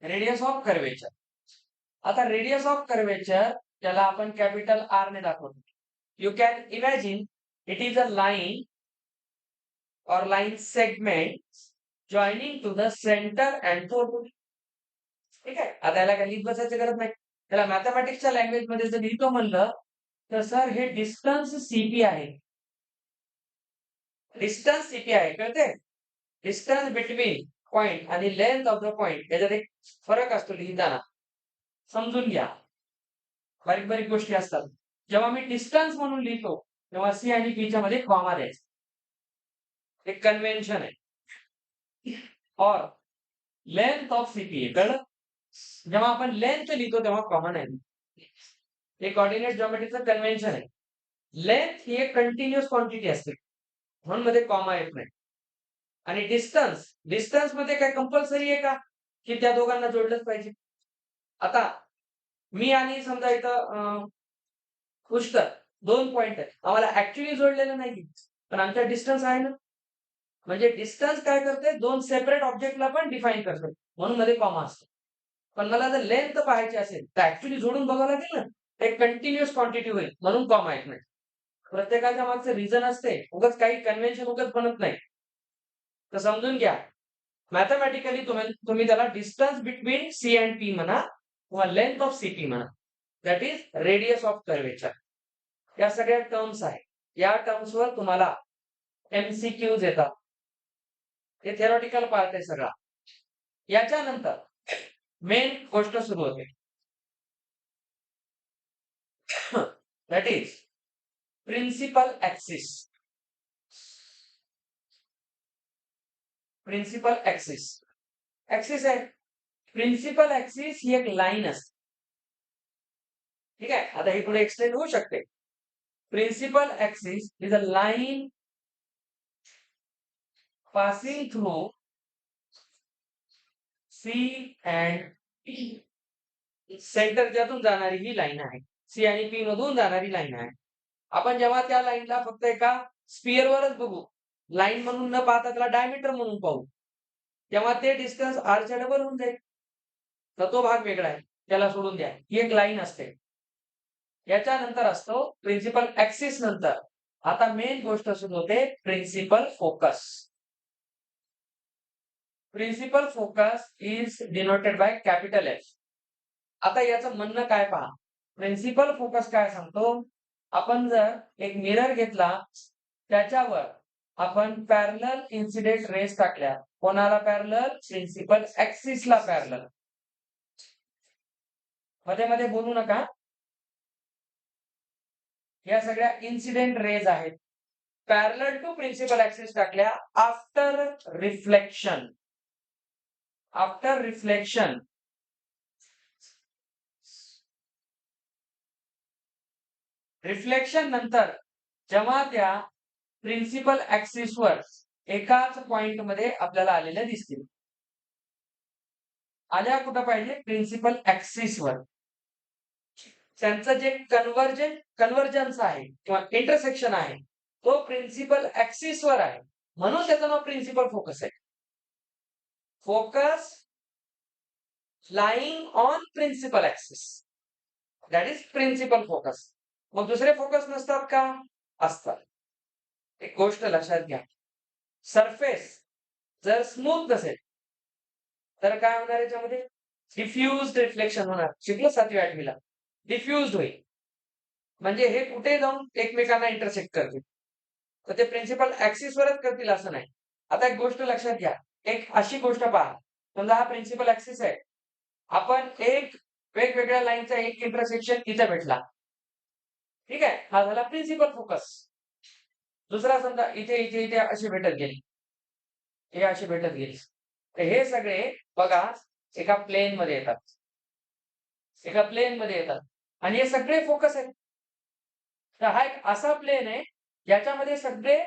Radius of curvature. आता रेडियस ऑफ कर्वेचर त्याला आपण कॅपिटल आर ने दाखवतो. You can imagine it is a line or line segment joining to the centre and to. ठीक आहे. आता याला काही लिहित बसायची गरज नाही. त्याला मॅथमॅटिक्सच्या लँग्वेज मध्ये जर लिहितो म्हणलं तर सर हे डिस्टन्स सीपी आहे. डिस्टन्स सीपी आहे, कळते. डिस्टन्स बिटवीन पॉइंट आणि लेंथ ऑफ द पॉइंट याच्यात एक फरक असतो लिहिताना, समजून घ्या. बारीक बारीक गोष्टी असतात. जेव्हा मी डिस्टन्स म्हणून लिहितो तेव्हा सी आणि पीच्या मध्ये कॉमा द्यायचा. एक कन्व्हेन्शन आहे. और लेंथ ऑफ सीपी कळलं. जेव्हा आपण लेंथ लिहितो तेव्हा कॉमा नाही. हे कोऑर्डिनेट जॉमेट्रीचं कन्व्हेन्शन आहे. लेंथ ही एक कंटिन्युअस क्वांटिटी असते म्हणून मध्ये कॉमा येत नाही. आणि डिस्टन्स, डिस्टन्स मध्ये काय कंपल्सरी आहे का की त्या दोघांना जोडलंच पाहिजे. आता मी आणि समजा इथं पुष्कर 2 पॉइंट आहे, आम्हाला ऍक्च्युअली जोडलेलं नाही पण आमचा डिस्टन्स आहे ना. म्हणजे डिस्टन्स काय करते, 2 सेपरेट ऑब्जेक्टला पण डिफाईन करते म्हणून मध्ये कॉमा असतो. पण मला जर लेंथ पाहायची असेल तर ऍक्च्युअली जोडून बघावं लागेल ना. एक कंटिन्युअस क्वांटिटी होईल म्हणून कॉमा येत नाही. प्रत्येकाच्या मागचं रिझन असते, उगाच काही कन्व्हेन्शन उगाच बनत नाही. तर समजून घ्या. मॅथमॅटिकली तुम्ही त्याला distance between C and P म्हणा किंवा लेंथ ऑफ सीपी म्हणा. That is radius of curvature. या सगळ्या टर्म्स आहेत. या टर्म्सवर तुम्हाला एमसीक्यूज येतात. हे थेरॉटिकल पार्ट आहे सगळा. याच्यानंतर मेन गोष्ट सुरू होते, that is principal axis. Principal axis. Axis आहे. प्रिन्सिपल ऍक्सिस ही एक लाईन असते. ठीक आहे. आता ही पुढे एक्सप्लेन होऊ शकते. Principal axis is a line passing through C and P. Centre ज्यातून जाणारी ही लाईन आहे. सी आणि पी मधून जाणारी लाईन आहे. आपण जेव्हा त्या लाईनला फक्त एका स्पिअरवरच बघू, लाईन म्हणून न पाहता त्याला डायमीटर म्हणून पाहू, तेव्हा ते डिस्टन्स आरच्या डबल होऊन जाईल. तर तो भाग वेगळा आहे, त्याला सोडून द्या. ही एक लाईन असते. याच्यानंतर असतो प्रिन्सिपल ऍक्सिस. नंतर आता मेन गोष्ट सुरू होते principal focus. Principal focus is denoted by capital F. आता याचं म्हणणं काय पहा. प्रिन्सिपल फोकस काय सांगतो, आपण जर एक मिरर घेतला त्याच्यावर आपण पॅरलल इन्सिडेंट रेस टाकल्या. कोणाला पॅरलल? Principal ऍक्सिसला parallel. मध्ये मध्ये बोलू नका. या सगळ्या इन्सिडेंट रेज आहेत. पॅरलल टू प्रिन्सिपल ऍक्सिस टाकल्या. आफ्टर रिफ्लेक्शन रिफ्लेक्शन नंतर जेव्हा त्या प्रिन्सिपल ऍक्सिसवर एकाच पॉइंट मध्ये आपल्याला आलेल्या दिसतील. आल्या कुठं पाहिजे? प्रिन्सिपल ऍक्सिसवर. त्यांचं जे कन्व्हर्जन्स आहे किंवा इंटरसेक्शन आहे तो प्रिन्सिपल ऍक्सिसवर आहे, म्हणून त्याचं नाव प्रिन्सिपल फोकस आहे. Focus lying on principal axis, that is principal focus. मग दुसरे फोकस नसतात का? असतात. एक गोष्ट लक्षात घ्या, सरफेस जर स्मूथ नसेल तर काय होणार याच्यामध्ये? डिफ्युज्ड रिफ्लेक्शन होणार. शिकलो 7वी 8वी ला. डिफ्युज्ड होईल म्हणजे हे कुठे जाऊन एकमेकांना इंटरसेक्ट करतील. तर ते प्रिन्सिपल ऍक्सिसवरच करतील असं नाही. आता एक गोष्ट लक्षात घ्या, एक अशी गोष्ट पहा, समजा हा प्रिन्सिपल ऍक्सिस आहे, आपण एक वेगवेगळ्या लाईनचा एक इंटरसेक्शन इथे भेटला, ठीक आहे, हा झाला प्रिन्सिपल फोकस. दुसरा समजा इथे इथे इथे अशी भेटत गेली, हे अशी भेटत गेली, तर हे सगळे बघा एका प्लेन मध्ये येतात, आणि हे सगळे फोकस आहेत. तर हा एक असा प्लेन आहे ज्याच्यामध्ये सगळे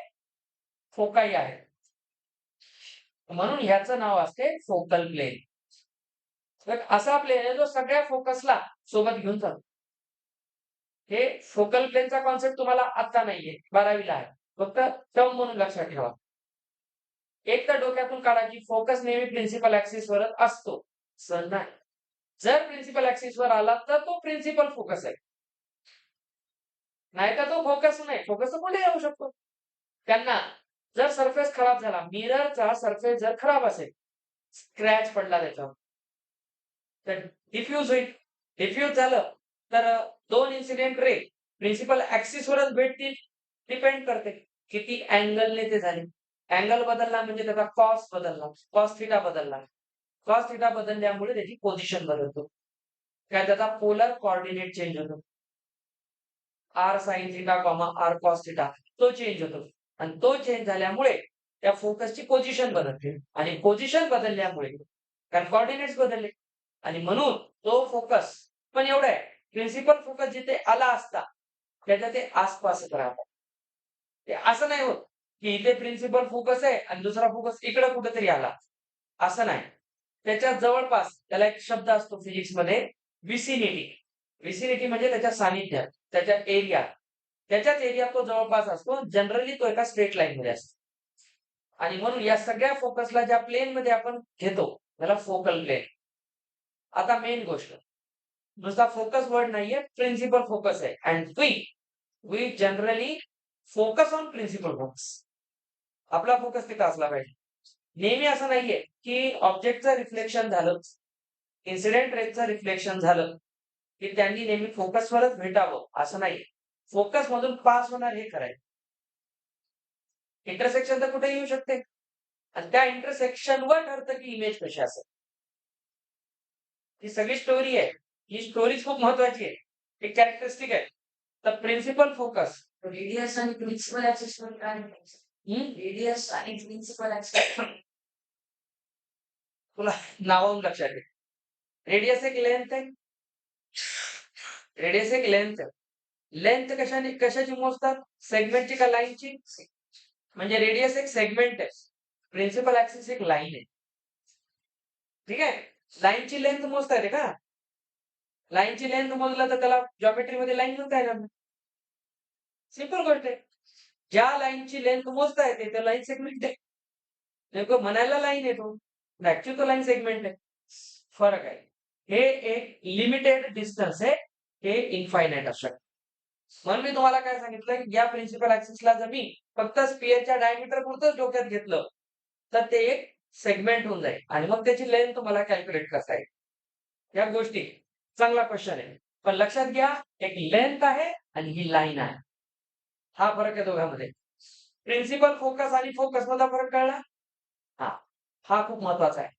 फोकाई आहेत, म्हणून ह्याचं नाव असते फोकल प्लेन. तर असा प्लेन आहे जो सगळ्या फोकसला सोबत घेऊन जातो. हे फोकल प्लेनचा कॉन्सेप्ट तुम्हाला आता नाहीये, 12वीला आहे, फक्त टर्म म्हणून लक्षात ठेवा. एक तर डोक्यातून काढा की फोकस नेहमी प्रिन्सिपल ऍक्सिसवरच असतो. सर नाही, जर प्रिन्सिपल ऍक्सिसवर आला तर तो प्रिन्सिपल फोकस आहे, नाही तर तो फोकस नाही. फोकस तर कुठे येऊ शकतो. त्यांना जर सरफेस खराब झाला, मिररचा सरफेस जर खराब असेल, स्क्रॅच पडला त्याच्यावर, तर डिफ्यूज होईल. डिफ्यूज झालं तर दोन इन्सिडेंट रे प्रिन्सिपल ऍक्सिसवरच भेटतील. डिपेंड करते किती अँगलने ते झाले. अँगल बदलला म्हणजे त्याचा कॉस बदलला, कॉस थिटा बदलला. कॉस थिटा बदलल्यामुळे त्याची पोझिशन बदलतो, काय त्याचा पोलर कोऑर्डिनेट चेंज होतो. R sine theta r cos theta तो चेंज होतो, आणि तो चेंज झाल्यामुळे त्या फोकसची पोझिशन बदलते, आणि पोझिशन बदलल्यामुळे कारण कोऑर्डिनेट्स बदलले, आणि म्हणून तो फोकस पण एवढं आहे, प्रिन्सिपल फोकस जिथे आला असता त्याच्या ते आसपासच राहतात. ते असं नाही होत की इथे प्रिन्सिपल फोकस आहे आणि दुसरा फोकस इकडे कुठेतरी आला, असं नाही. त्याच्या जवळपास, त्याला एक शब्द असतो फिजिक्स मध्ये, विसिनिटी. विसिनिटी म्हणजे त्याच्या सानिध्यात, त्याच्या एरिया, त्याच्याच एरियात तो जवळपास असतो. जनरली तो एका स्ट्रेट लाईन मध्ये असतो, आणि म्हणून या सगळ्या फोकसला ज्या प्लेन मध्ये आपण घेतो त्याला फोकल प्लेन. आता मेन गोष्ट, नुसता फोकस वर्ड नाहीये, प्रिन्सिपल फोकस आहे. And we generally focus on principal focus. आपला फोकस तिथं असला पाहिजे. नेहमी असं नाहीये की ऑब्जेक्टचं रिफ्लेक्शन झालं, इन्सिडेंट रेजचं रिफ्लेक्शन झालं की त्यांनी नेहमी फोकसवरच भेटावं असं नाही. फोकस मधून पास होणार हे करायचं. इंटरसेक्शन तर कुठे येऊ शकते, आणि त्या इंटरसेक्शनवर ठरतं की इमेज कशी असेल. ही सगळी स्टोरी आहे. ही स्टोरीज खूप महत्वाची आहे, एक कॅरेक्टरिस्टिक आहे. तर प्रिन्सिपल फोकस, रेडियस आणि प्रिन्सिपल ऍक्सिस मध्ये काय difference आहे? रेडियस आणि प्रिन्सिपल ऍक्सिस तुला नावावरून लक्षात आहे. रेडियस एक लेंथ आहे, रेडियस एक लेंथ आहे. लेंथ कशाची मोजतात? सेगमेंटची का लाईनची? म्हणजे रेडियस एक सेगमेंट आहे, प्रिन्सिपल ऍक्सिस एक लाईन आहे. ठीक आहे, लाईनची लेंथ मोजता येते का? लाईनची लेंथ मोजलं तर त्याला जॉमेट्री मध्ये लाईन म्हणता येणार नाही. सिंपल गोष्ट आहे. ज्या लाईनची लेंथ मोजता येते त्या लाईन सेगमेंट आहे. नेमकं म्हणायला लाईन येतो, ऍक्च्युअल तो लाईन सेगमेंट आहे. फरक आहे. हे एक लिमिटेड डिस्टन्स आहे, हे इनफायनाइट असू शकतं. म्हणून मी तुम्हाला काय सांगितलं, या प्रिन्सिपल ऍक्सिसला जर मी फक्त स्पिअरच्या डायमीटर पुरतच डोक्यात घेतलं तर ते एक सेगमेंट होऊन जाईल, आणि मग त्याची लेंथ तुम्हाला कॅल्क्युलेट करता येईल. या गोष्टी चांगला क्वेश्चन आहे, पण लक्षात घ्या एक लेंथ आहे आणि ही लाईन आहे, हा फरक आहे दोघांमध्ये. प्रिन्सिपल फोकस आणि फोकस मधला फरक कळला? हा हा खूप महत्वाचा आहे.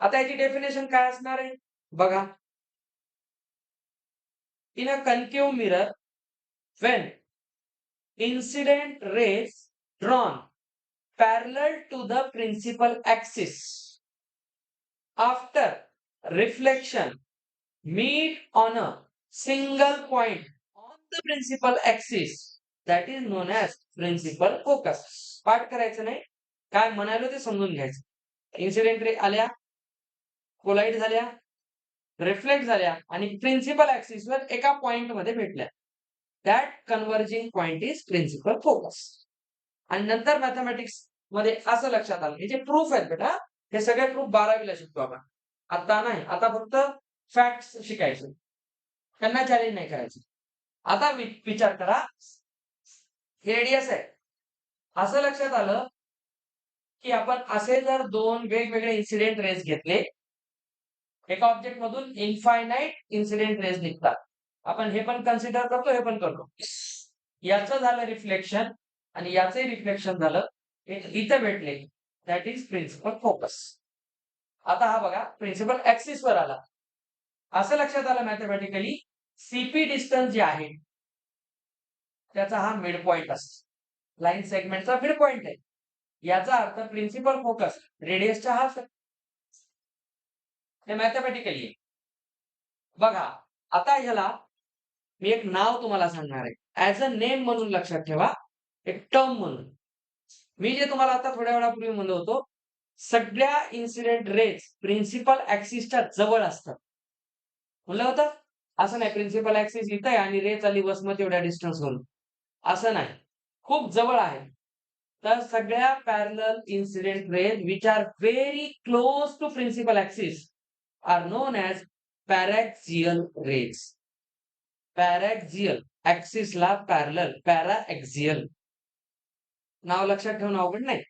आता याची डेफिनेशन काय असणार आहे बघा. In a concave mirror when incident rays drawn parallel to the principal axis after reflection meet on a single point on the principal axis that is known as principal focus. पाठ करायचं नाही, काय म्हणालो ते समजून घ्यायचं. इन्सिडेंट रे आल्या, collide झाल्या, रिफ्लेक्ट झाल्या आणि प्रिन्सिपल ऍक्सिस वर एका पॉइंट मध्ये भेटल्या. That converging point is principal focus. आणि नंतर मॅथमॅटिक्स मध्ये असं लक्षात आलं, हे जे प्रूफ आहेत बेटा, हे सगळे प्रूफ 12वीला शिकतो आपण. आता नाही, आता फक्त फॅक्ट्स शिकायचे, त्यांना चॅलेंज नाही करायचं. आता विचार करा, हे रेडियस आहे. असं लक्षात आलं की आपण असे जर दोन वेगवेगळे इन्सिडेंट रेज घेतले, एका ऑब्जेक्ट मधून इन्फायनाइट इन्सिडेंट रेज निघतात. आपण हे पण कन्सिडर करतो, हे पण करतो. याचं झालं रिफ्लेक्शन आणि याचंही रिफ्लेक्शन झालं, इथं भेटले. That is principal focus. आता हा बघा प्रिन्सिपल ऍक्सिस वर आला. असं लक्षात आलं मॅथमॅटिकली, सीपी डिस्टन्स जे आहे त्याचा हा मिड पॉइंट असतो. लाईन सेगमेंटचा मिड पॉइंट आहे. याचा अर्थ प्रिन्सिपल फोकस रेडियसच्या हाफ आहे. हे मॅथमॅटिकली आहे. बघा आता ह्याला मी एक नाव तुम्हाला सांगणार आहे, ऍज अ नेम म्हणून लक्षात ठेवा, एक टर्म म्हणून. मी जे तुम्हाला आता थोड्या वेळापूर्वी म्हणलो होतो, सगळ्या इन्सिडेंट रेज प्रिन्सिपल ऍक्सिसच्या जवळ असतात म्हणलं होतं. असं नाही प्रिन्सिपल ऍक्सिस इथं आहे आणि रे चालली वसमत एवढ्या डिस्टन्स वरून, असं नाही, खूप जवळ आहे. तर सगळ्या parallel incident rays which are very close to principal axis are known as paraxial rays. Paraxial, ऍक्सिसला पॅरलल, पॅराएक्झियल. नाव लक्षात ठेवणं अवघड नाही.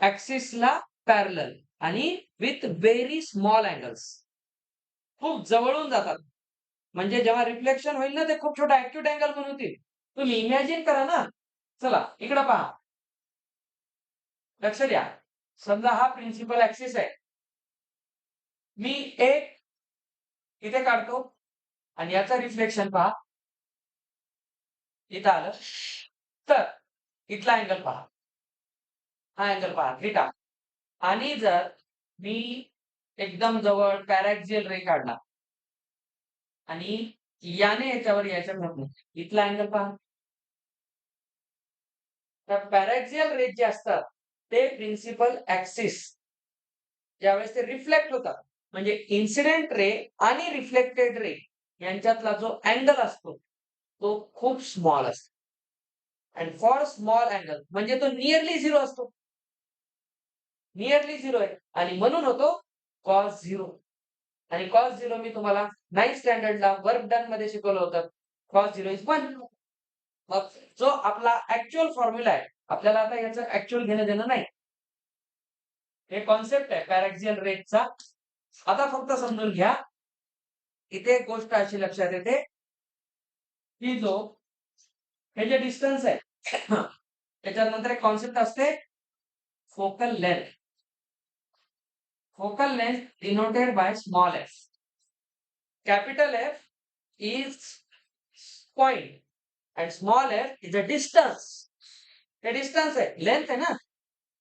ऍक्सिसला पॅरलल आणि विथ व्हेरी स्मॉल अँगल्स, खूप जवळून जातात. म्हणजे जेव्हा रिफ्लेक्शन होईल ना, ते खूप छोटा ऍक्यूट अँगल म्हणून होतील. तुम्ही इमॅजिन करा ना. चला इकडे पहा, लक्ष द्या. समजा हा प्रिन्सिपल ऍक्सिस आहे, मी एक इथे काढतो आणि याचं रिफ्लेक्शन पहा, इथं आलं. तर इथला अँगल पहा, हा अँगल पहा थिटा. आणि जर मी एकदम जवळ पॅरॅक्झियल रे काढला आणि याने याच्यावर यायचा प्रयत्न, इथला अँगल पहा. तर पॅरॅक्झियल रेज जे असतात ते प्रिन्सिपल ऍक्सिस ज्यावेळेस ते रिफ्लेक्ट होतात, म्हणजे इन्सिडेंट रे आणि रिफ्लेक्टेड रे यांच्यातला जो अँगल असतो तो खूप स्मॉल असतो. अँड फॉर स्मॉल अँगल म्हणजे तो नियरली झिरो असतो. नियरली झिरो आहे आणि म्हणून होतो कॉस झिरो. आणि कॉस झिरो मी तुम्हाला 9th स्टँडर्डला वर्क डन मध्ये शिकवलं होतं. Cos zero is 1. मग जो आपला ऍक्च्युअल फॉर्म्युला आहे, आपल्याला आता याचं ऍक्च्युअल घेणं देणं नाही. हे कॉन्सेप्ट आहे पॅरॅक्झियल रेजचा. आता फक्त समजून घ्या, इथे एक गोष्ट अशी लक्षात येते की जो हे जे डिस्टन्स आहे त्याच्यानंतर एक कॉन्सेप्ट असते focal length. Focal length denoted by small F. Capital F is point and small f is a distance. हे डिस्टन्स आहे, लेंथ आहे ना,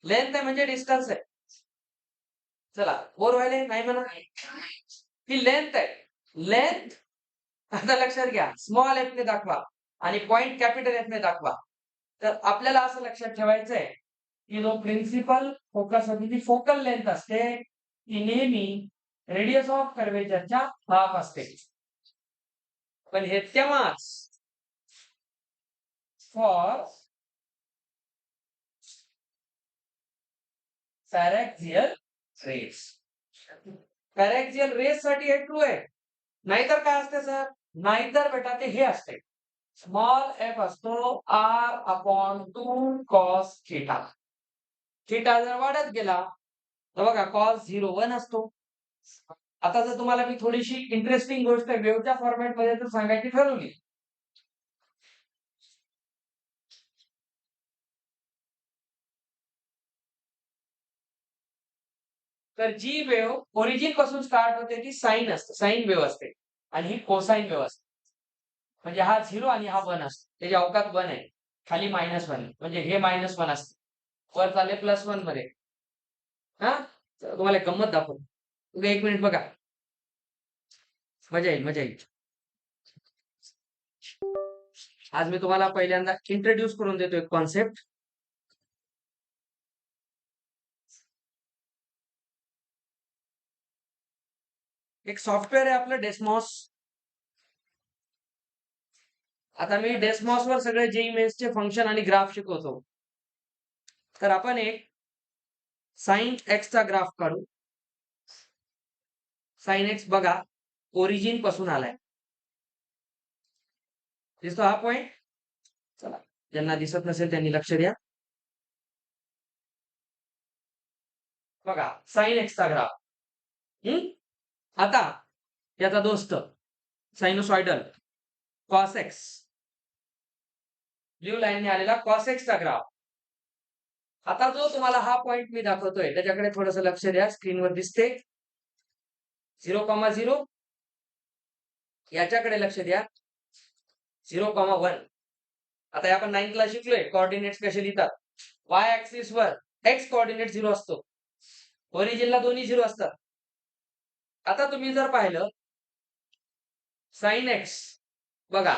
लेंथ आहे म्हणजे डिस्टन्स आहे. चला बोर व्हायला नाही म्हणा, ही लेंथ आहे. लेंथ आता लक्षात घ्या, स्मॉल एफ ने दाखवा आणि पॉइंट कॅपिटल एफ ने दाखवा. तर आपल्याला असं लक्षात ठेवायचंय की जो प्रिन्सिपल फोकस होती ती फोकल लेंथ असते, ती नेहमी रेडियस ऑफ कर्वेचरच्या हाफ असते. पण हे तेव्हाच फॉर पॅरॅक्झियल रेज. पॅरॅक्झियल रेज साठी हे ट्रू आहे. नाहीतर काय असते सर, नाहीतर बेटा ते हे असते, स्मॉल एफ असतो R/2 कॉस थिटा. थिटा जर वाढत गेला तर बघा कॉस 0 1 असतो. आता जर तुम्हाला मी थोडीशी इंटरेस्टिंग गोष्ट वेव्हच्या फॉर्मॅट मध्ये तर सांगायची ठरवली, तर जी वेव्ह ओरिजिन पासून स्टार्ट होते ती साईन असते, साईन वेव्ह असते आणि ही कोसाईन वेव्ह असते. म्हणजे हा 0 आणि हा 1 असतो. त्याची अवकात 1 आहे. खाली -1 आहे. म्हणजे हे -1 असते. वर चालले +1 मध्ये. हां? तुम्हाला एक गंमत दाखवतो. तुम्ही 1 मिनिट बघा. मजा येईल, मजा येईल. आज मी तुम्हाला पहिल्यांदा इंट्रोड्यूस करून देतो एक कॉन्सेप्ट. एक सॉफ्टवेअर आहे आपलं डेस्मॉस. आता मी डेस्मॉसवर सगळे जेईई मेन्सचे फंक्शन आणि ग्राफ शिकवतो. तर आपण एक साइन एक्सचा ग्राफ काढू. साइन एक्स बघा, ओरिजिन पासून आलाय. दिसतो हा पॉइंट? चला, ज्यांना दिसत नसेल त्यांनी लक्ष द्या. बघा, साइन एक्सचा ग्राफ. आता याचा दोस्त साइनोसॉइडल कॉस एक्स. ब्ल्यू लाईनने आलेला कॉस एक्सचा ग्राफ. आता जो तुम्हाला हा पॉइंट मी दाखवतोय त्याच्याकडे थोडंसं लक्ष द्या. स्क्रीनवर दिसते 0,0. याच्याकडे लक्ष द्या 0,1. आता आपण 9th ला शिकलोय कोऑर्डिनेट्स कसे लिहितात. वाय ऍक्सिस वर एक्स कोऑर्डिनेट 0 असतो. ओरिजिनला दोन्ही 0 असतात. आता तुम्ही जर पाहिलं साइन एक्स बघा,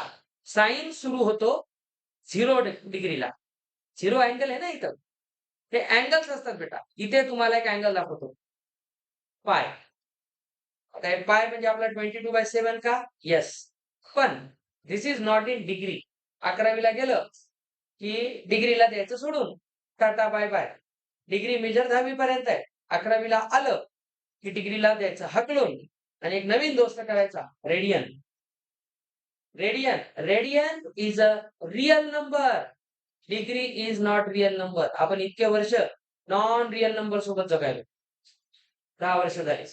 साइन सुरू होतो 0 डिग्रीला. 0 अँगल आहे ना इथं. हे अँगल्स असतात बेटा. इथे तुम्हाला एक अँगल दाखवतो पाय. आता हे पाय म्हणजे आपला 22/7 का? येस. पण this is not in degree. 11वीला गेलं की डिग्रीला द्यायचं सोडून tata bye bye. Degree measure 10वी पर्यंत आहे. 11वीला आलं की डिग्रीला द्यायचं हकलून आणि एक नवीन दोस्त करायचा radian. Radian, radian is a real number. Degree is not real number. आपण इतके वर्ष नॉन रियल नंबर सोबत जगायलो. 10 वर्ष झाली.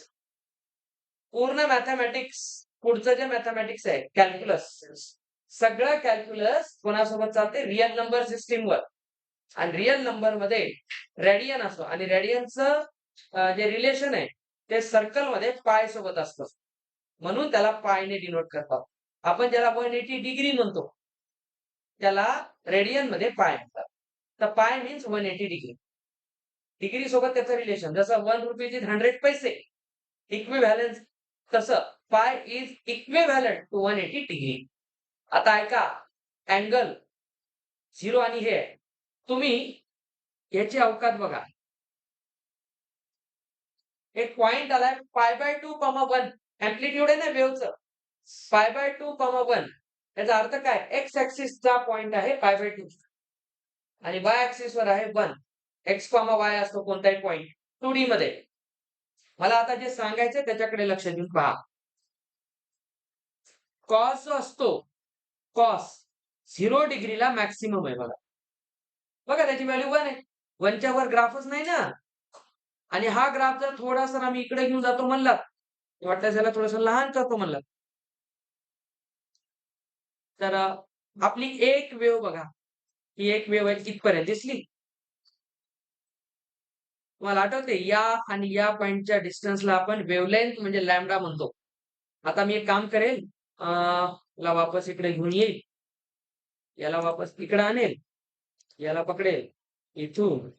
पूर्ण मॅथमॅटिक्स, पुढचं जे मॅथमॅटिक्स आहे कॅल्क्युलस, सगळं कॅल्क्युलस कोणासोबत चालते? रियल नंबर सिस्टीमवर. आणि रियल नंबर मध्ये रेडियन असतो आणि रेडियनचं जे रिलेशन आहे ते सर्कल मध्ये पाय सोबत असतं. म्हणून त्याला पायने डिनोट करतात. आपण ज्याला 180 डिग्री म्हणतो त्याला रेडियन मध्ये पाय म्हणतात. तर पाय मीन्स 180 डिग्री. डिग्री सोबत त्याचं रिलेशन जसं 1 रुपीज इज 100 पैसे इक्विव्हॅलन्स, तसं पाय इज इक्विव्हॅलंट टू 180 डिग्री. आता ऐका, अँगल 0 आणि हे तुम्ही याची अवकात बघा. एक पॉइंट आलाय π/2, 1. अँप्लिट्यूड आहे ना वेव्हचं. π/2, 1. याचा अर्थ काय? एक्स ऍक्सिसचा पॉइंट आहे π/2 आणि वाय ऍक्सिस वर आहे 1. एक्स, वाय असतो कोणताही पॉइंट 2D मध्ये. मला आता जे सांगायचंय त्याच्याकडे लक्ष देऊन पहा. कॉस जो असतो, कॉस 0 डिग्रीला मॅक्सिमम आहे बघा. बघा त्याची व्हॅल्यू 1 आहे. 1च्या वर ग्राफच नाही ना. आणि हा ग्राफ जर थोडासा मी इकडे घेऊन जातो म्हणलात, वाटल्यास याला थोडंसं लहान करतो म्हणलात, तर आपली एक वेव्ह बघा. ही एक वेव्ह आहे इथपर्यंत दिसली. तुम्हाला आठवते या आणि या पॉइंटच्या डिस्टन्सला आपण वेव्हलेंथ म्हणजे लॅम्बडा म्हणतो. आता मी एक काम करेल, याला वापस इकडे घेऊन येईल, याला वापस इकडे आणेल, याला पकडेल इथून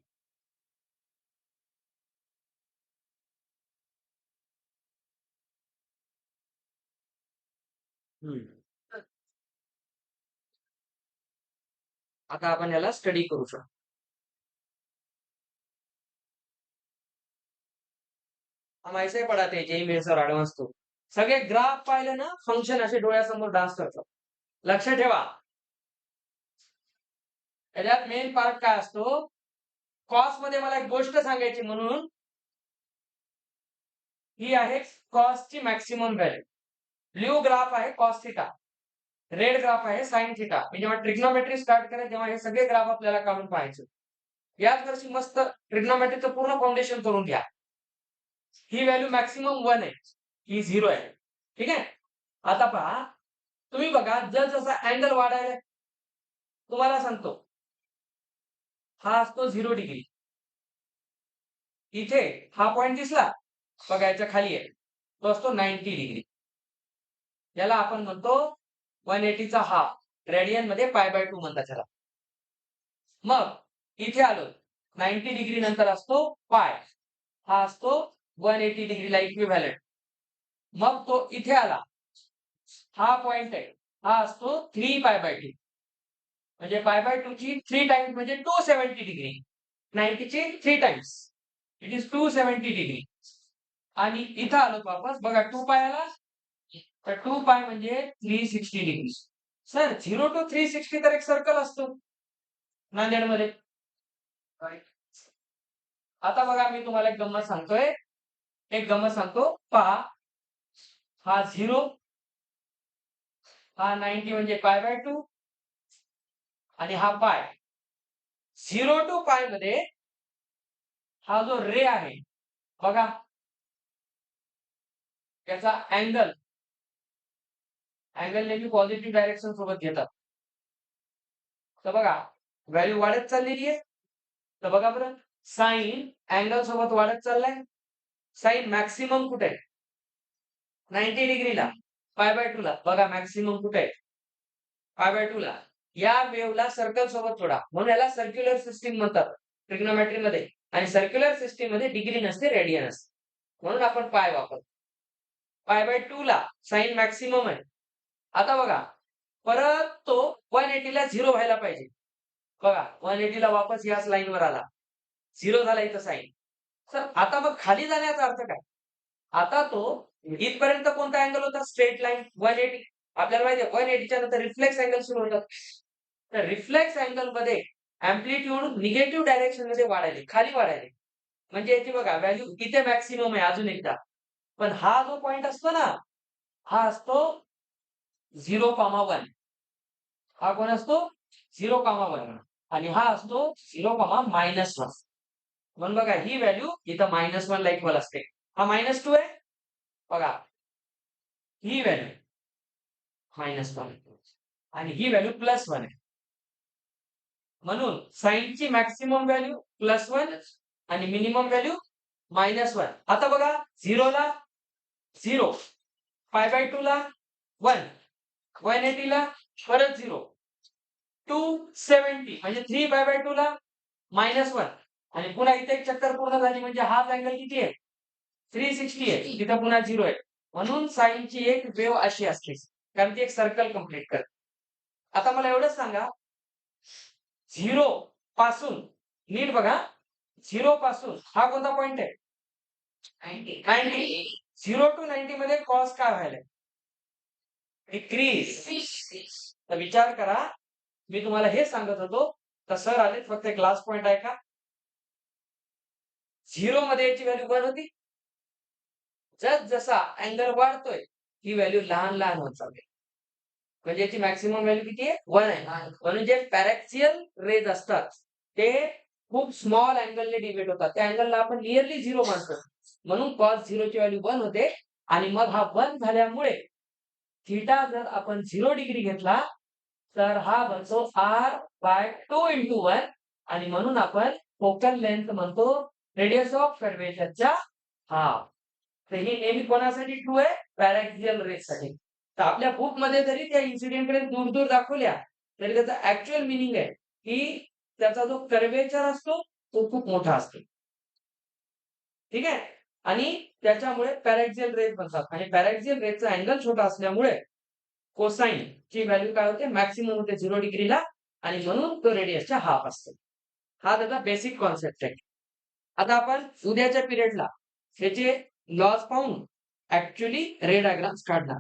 आता आपण याला स्टडी करू शकतो. हम ऐसे पढ़ाते हैं जेईई मेन्स और एडवान्स तो. सगळे ग्राफ पाहिले ना, फंक्शन असे डोळ्यासमोर डान्स करतात. लक्ष ठेवा. त्याच्यात मेन पार्ट काय असतो? कॉस मध्ये मला एक गोष्ट सांगायची म्हणून ही आहे कॉसची मॅक्सिमम व्हॅल्यू. ब्ल्यू ग्राफ आहे कॉस थिटा, रेड ग्राफ आहे साइन थिटा. मी जेव्हा ट्रिग्नोमेट्री स्टार्ट करेल तेव्हा हे सगळे ग्राफ आपल्याला काढून पाहायचे. याच वर्षी मस्त ट्रिग्नोमेट्रीचं पूर्ण फाउंडेशन करून घ्या. ही व्हॅल्यू मॅक्सिमम 1 आहे, ही 0 आहे. ठीक आहे. आता पहा, तुम्ही बघा जर जसा अँगल वाढायला, तुम्हाला सांगतो हा असतो 0 डिग्री. इथे हा पॉइंट दिसला बघा, याच्या खाली आहे, तो असतो 90 डिग्री. याला आपण म्हणतो 180चा हाफ, रेडियन मध्ये π/2 म्हणतात त्याला. मग इथे आलो, 90 डिग्री नंतर असतो पाय, हा असतो 180 डिग्रीला इक्विव्हॅलंट. मग तो इथे आला, हा पॉइंट आहे, हा असतो 3π/2. म्हणजे π/2 ची 3 टाइम्स म्हणजे 270 डिग्री. 90 ची 3 टाइम्स, इट इज 270 डिग्री. आणि इथं आलो वापस बघा, 2π आला, तर 2π म्हणजे 360 डिग्री. सर 0 to 360 तर एक सर्कल असतो नांदेडमध्ये. आता बघा, मी तुम्हाला एक गंमत सांगतोय, एक गंमत सांगतो पहा. हा 0, हा 90 म्हणजे π/2 आणि हा पाय. 0 to π मध्ये हा जो रे आहे बघा, त्याचा अँगल नेहमी पॉझिटिव्ह डायरेक्शन सोबत घेतात. तर बघा, व्हॅल्यू वाढत चाललेली आहे. तर बघा बरं, साइन अँगल सोबत वाढत चाललाय. साइन मॅक्सिमम कुठे आहे? 90 डिग्रीला, π/2 ला. बघा मॅक्सिमम कुठे आहे? π/2 ला. या वेव्हला सर्कल सोबत जोडा, म्हणून याला सर्क्युलर सिस्टीम म्हणतात ट्रिग्नोमेट्री मध्ये. आणि सर्क्युलर सिस्टीम मध्ये डिग्री नसते, रेडियन असते, म्हणून आपण पाय वापरतो. π/2 ला साइन मॅक्सिमम आहे. आता बघा, परत तो 180 ला 0 व्हायला पाहिजे. बघा 180 ला वापस याच लाईनवर आला, 0 झाला इथं साइन. तर आता मग खाली जाण्याचा अर्थ काय? आता तो इथपर्यंत कोणता अँगल होता? Straight line 180. आपल्याला माहिती आहे 180च्या नंतर रिफ्लेक्स अँगल सुरू होतात. तर रिफ्लेक्स अँगल मध्ये अँप्लिट्यूड निगेटिव्ह डायरेक्शन मध्ये वाढायले, खाली वाढायले. म्हणजे याची बघा व्हॅल्यू इथे मॅक्सिमम आहे अजून एकदा. पण हा जो पॉइंट असतो ना, हा असतो 0,1. हा कोण असतो? 0,1. आणि हा असतो 0,-1. म्हणून बघा, ही व्हॅल्यू इथं -1 ला इक्वल असते. हा -2 आहे बघा, ही व्हॅल्यू -1 आणि ही व्हॅल्यू +1 आहे. म्हणून साइनची मॅक्सिमम व्हॅल्यू +1 आणि मिनिमम व्हॅल्यू -1. आता बघा, 0 ला 0, π/2 ला 1, 180 ला परत 0, 270 म्हणजे 3π/2 ला -1. आणि पुन्हा इथे एक चक्कर पूर्ण झाली, म्हणजे हाच अँगल किती आहे? 360 आहे. तिथं पुन्हा 0 आहे. म्हणून साइनची एक वेव्ह अशी असते, कारण ती एक सर्कल कंप्लीट करते. आता मला एवढंच सांगा, 0 पासून नीट बघा, 0 पासून हा कोणता पॉइंट आहे? 90. 0 to 90 मध्ये कॉस काय व्हायला? डिक्रीज. तर विचार करा, मी तुम्हाला हे सांगत होतो, तर सर आले, फक्त एक लास्ट पॉइंट आहे का? 0 मध्ये याची व्हॅल्यू 1 होती. जसा अँगल वाढतोय, ही व्हॅल्यू लहान लहान होत चालते. म्हणजे याची मॅक्सिमम व्हॅल्यू किती आहे? 1 आहे. म्हणून जे पॅरॅक्सियल रेज असतात ते खूप स्मॉल अँगलने डिव्हेट होतात. त्या अँगलला आपण नियरली 0 मानतो. म्हणून cos 0 ची व्हॅल्यू 1 होते. आणि मग हा 1 झाल्यामुळे थीटा जर आपण 0 डिग्री घेतला, तर हा बनतो r/2 × 1. आणि म्हणून आपण फोकल लेंथ म्हणतो रेडियस ऑफ कर्वेचरच्या हाफ. तर हे नेहमी कोणासाठी ट्रू आहे? पॅरॅक्सियल रेजसाठी. तर आपल्या बुक मध्ये जरी त्या इन्सिडेंटकडे दूर दूर दाखवल्या, तरी त्याचा ऍक्च्युअल मिनिंग आहे की त्याचा जो कर्वेचर असतो तो खूप मोठा असतो. ठीक आहे. आणि त्याच्यामुळे पॅरॅक्सियल रेज बनतात. आणि पॅरॅक्सियल रेजचा अँगल छोटा असल्यामुळे कोसाइन ची व्हॅल्यू काय होते? मॅक्सिमम होते 0 डिग्रीला. आणि म्हणून तो रेडियसच्या हाफ असतो. हा त्याचा बेसिक कॉन्सेप्ट आहे. आता आपण उद्याच्या पिरियडला त्याचे लॉज पाहून ऍक्च्युअली रे डायग्राम्स काढणार.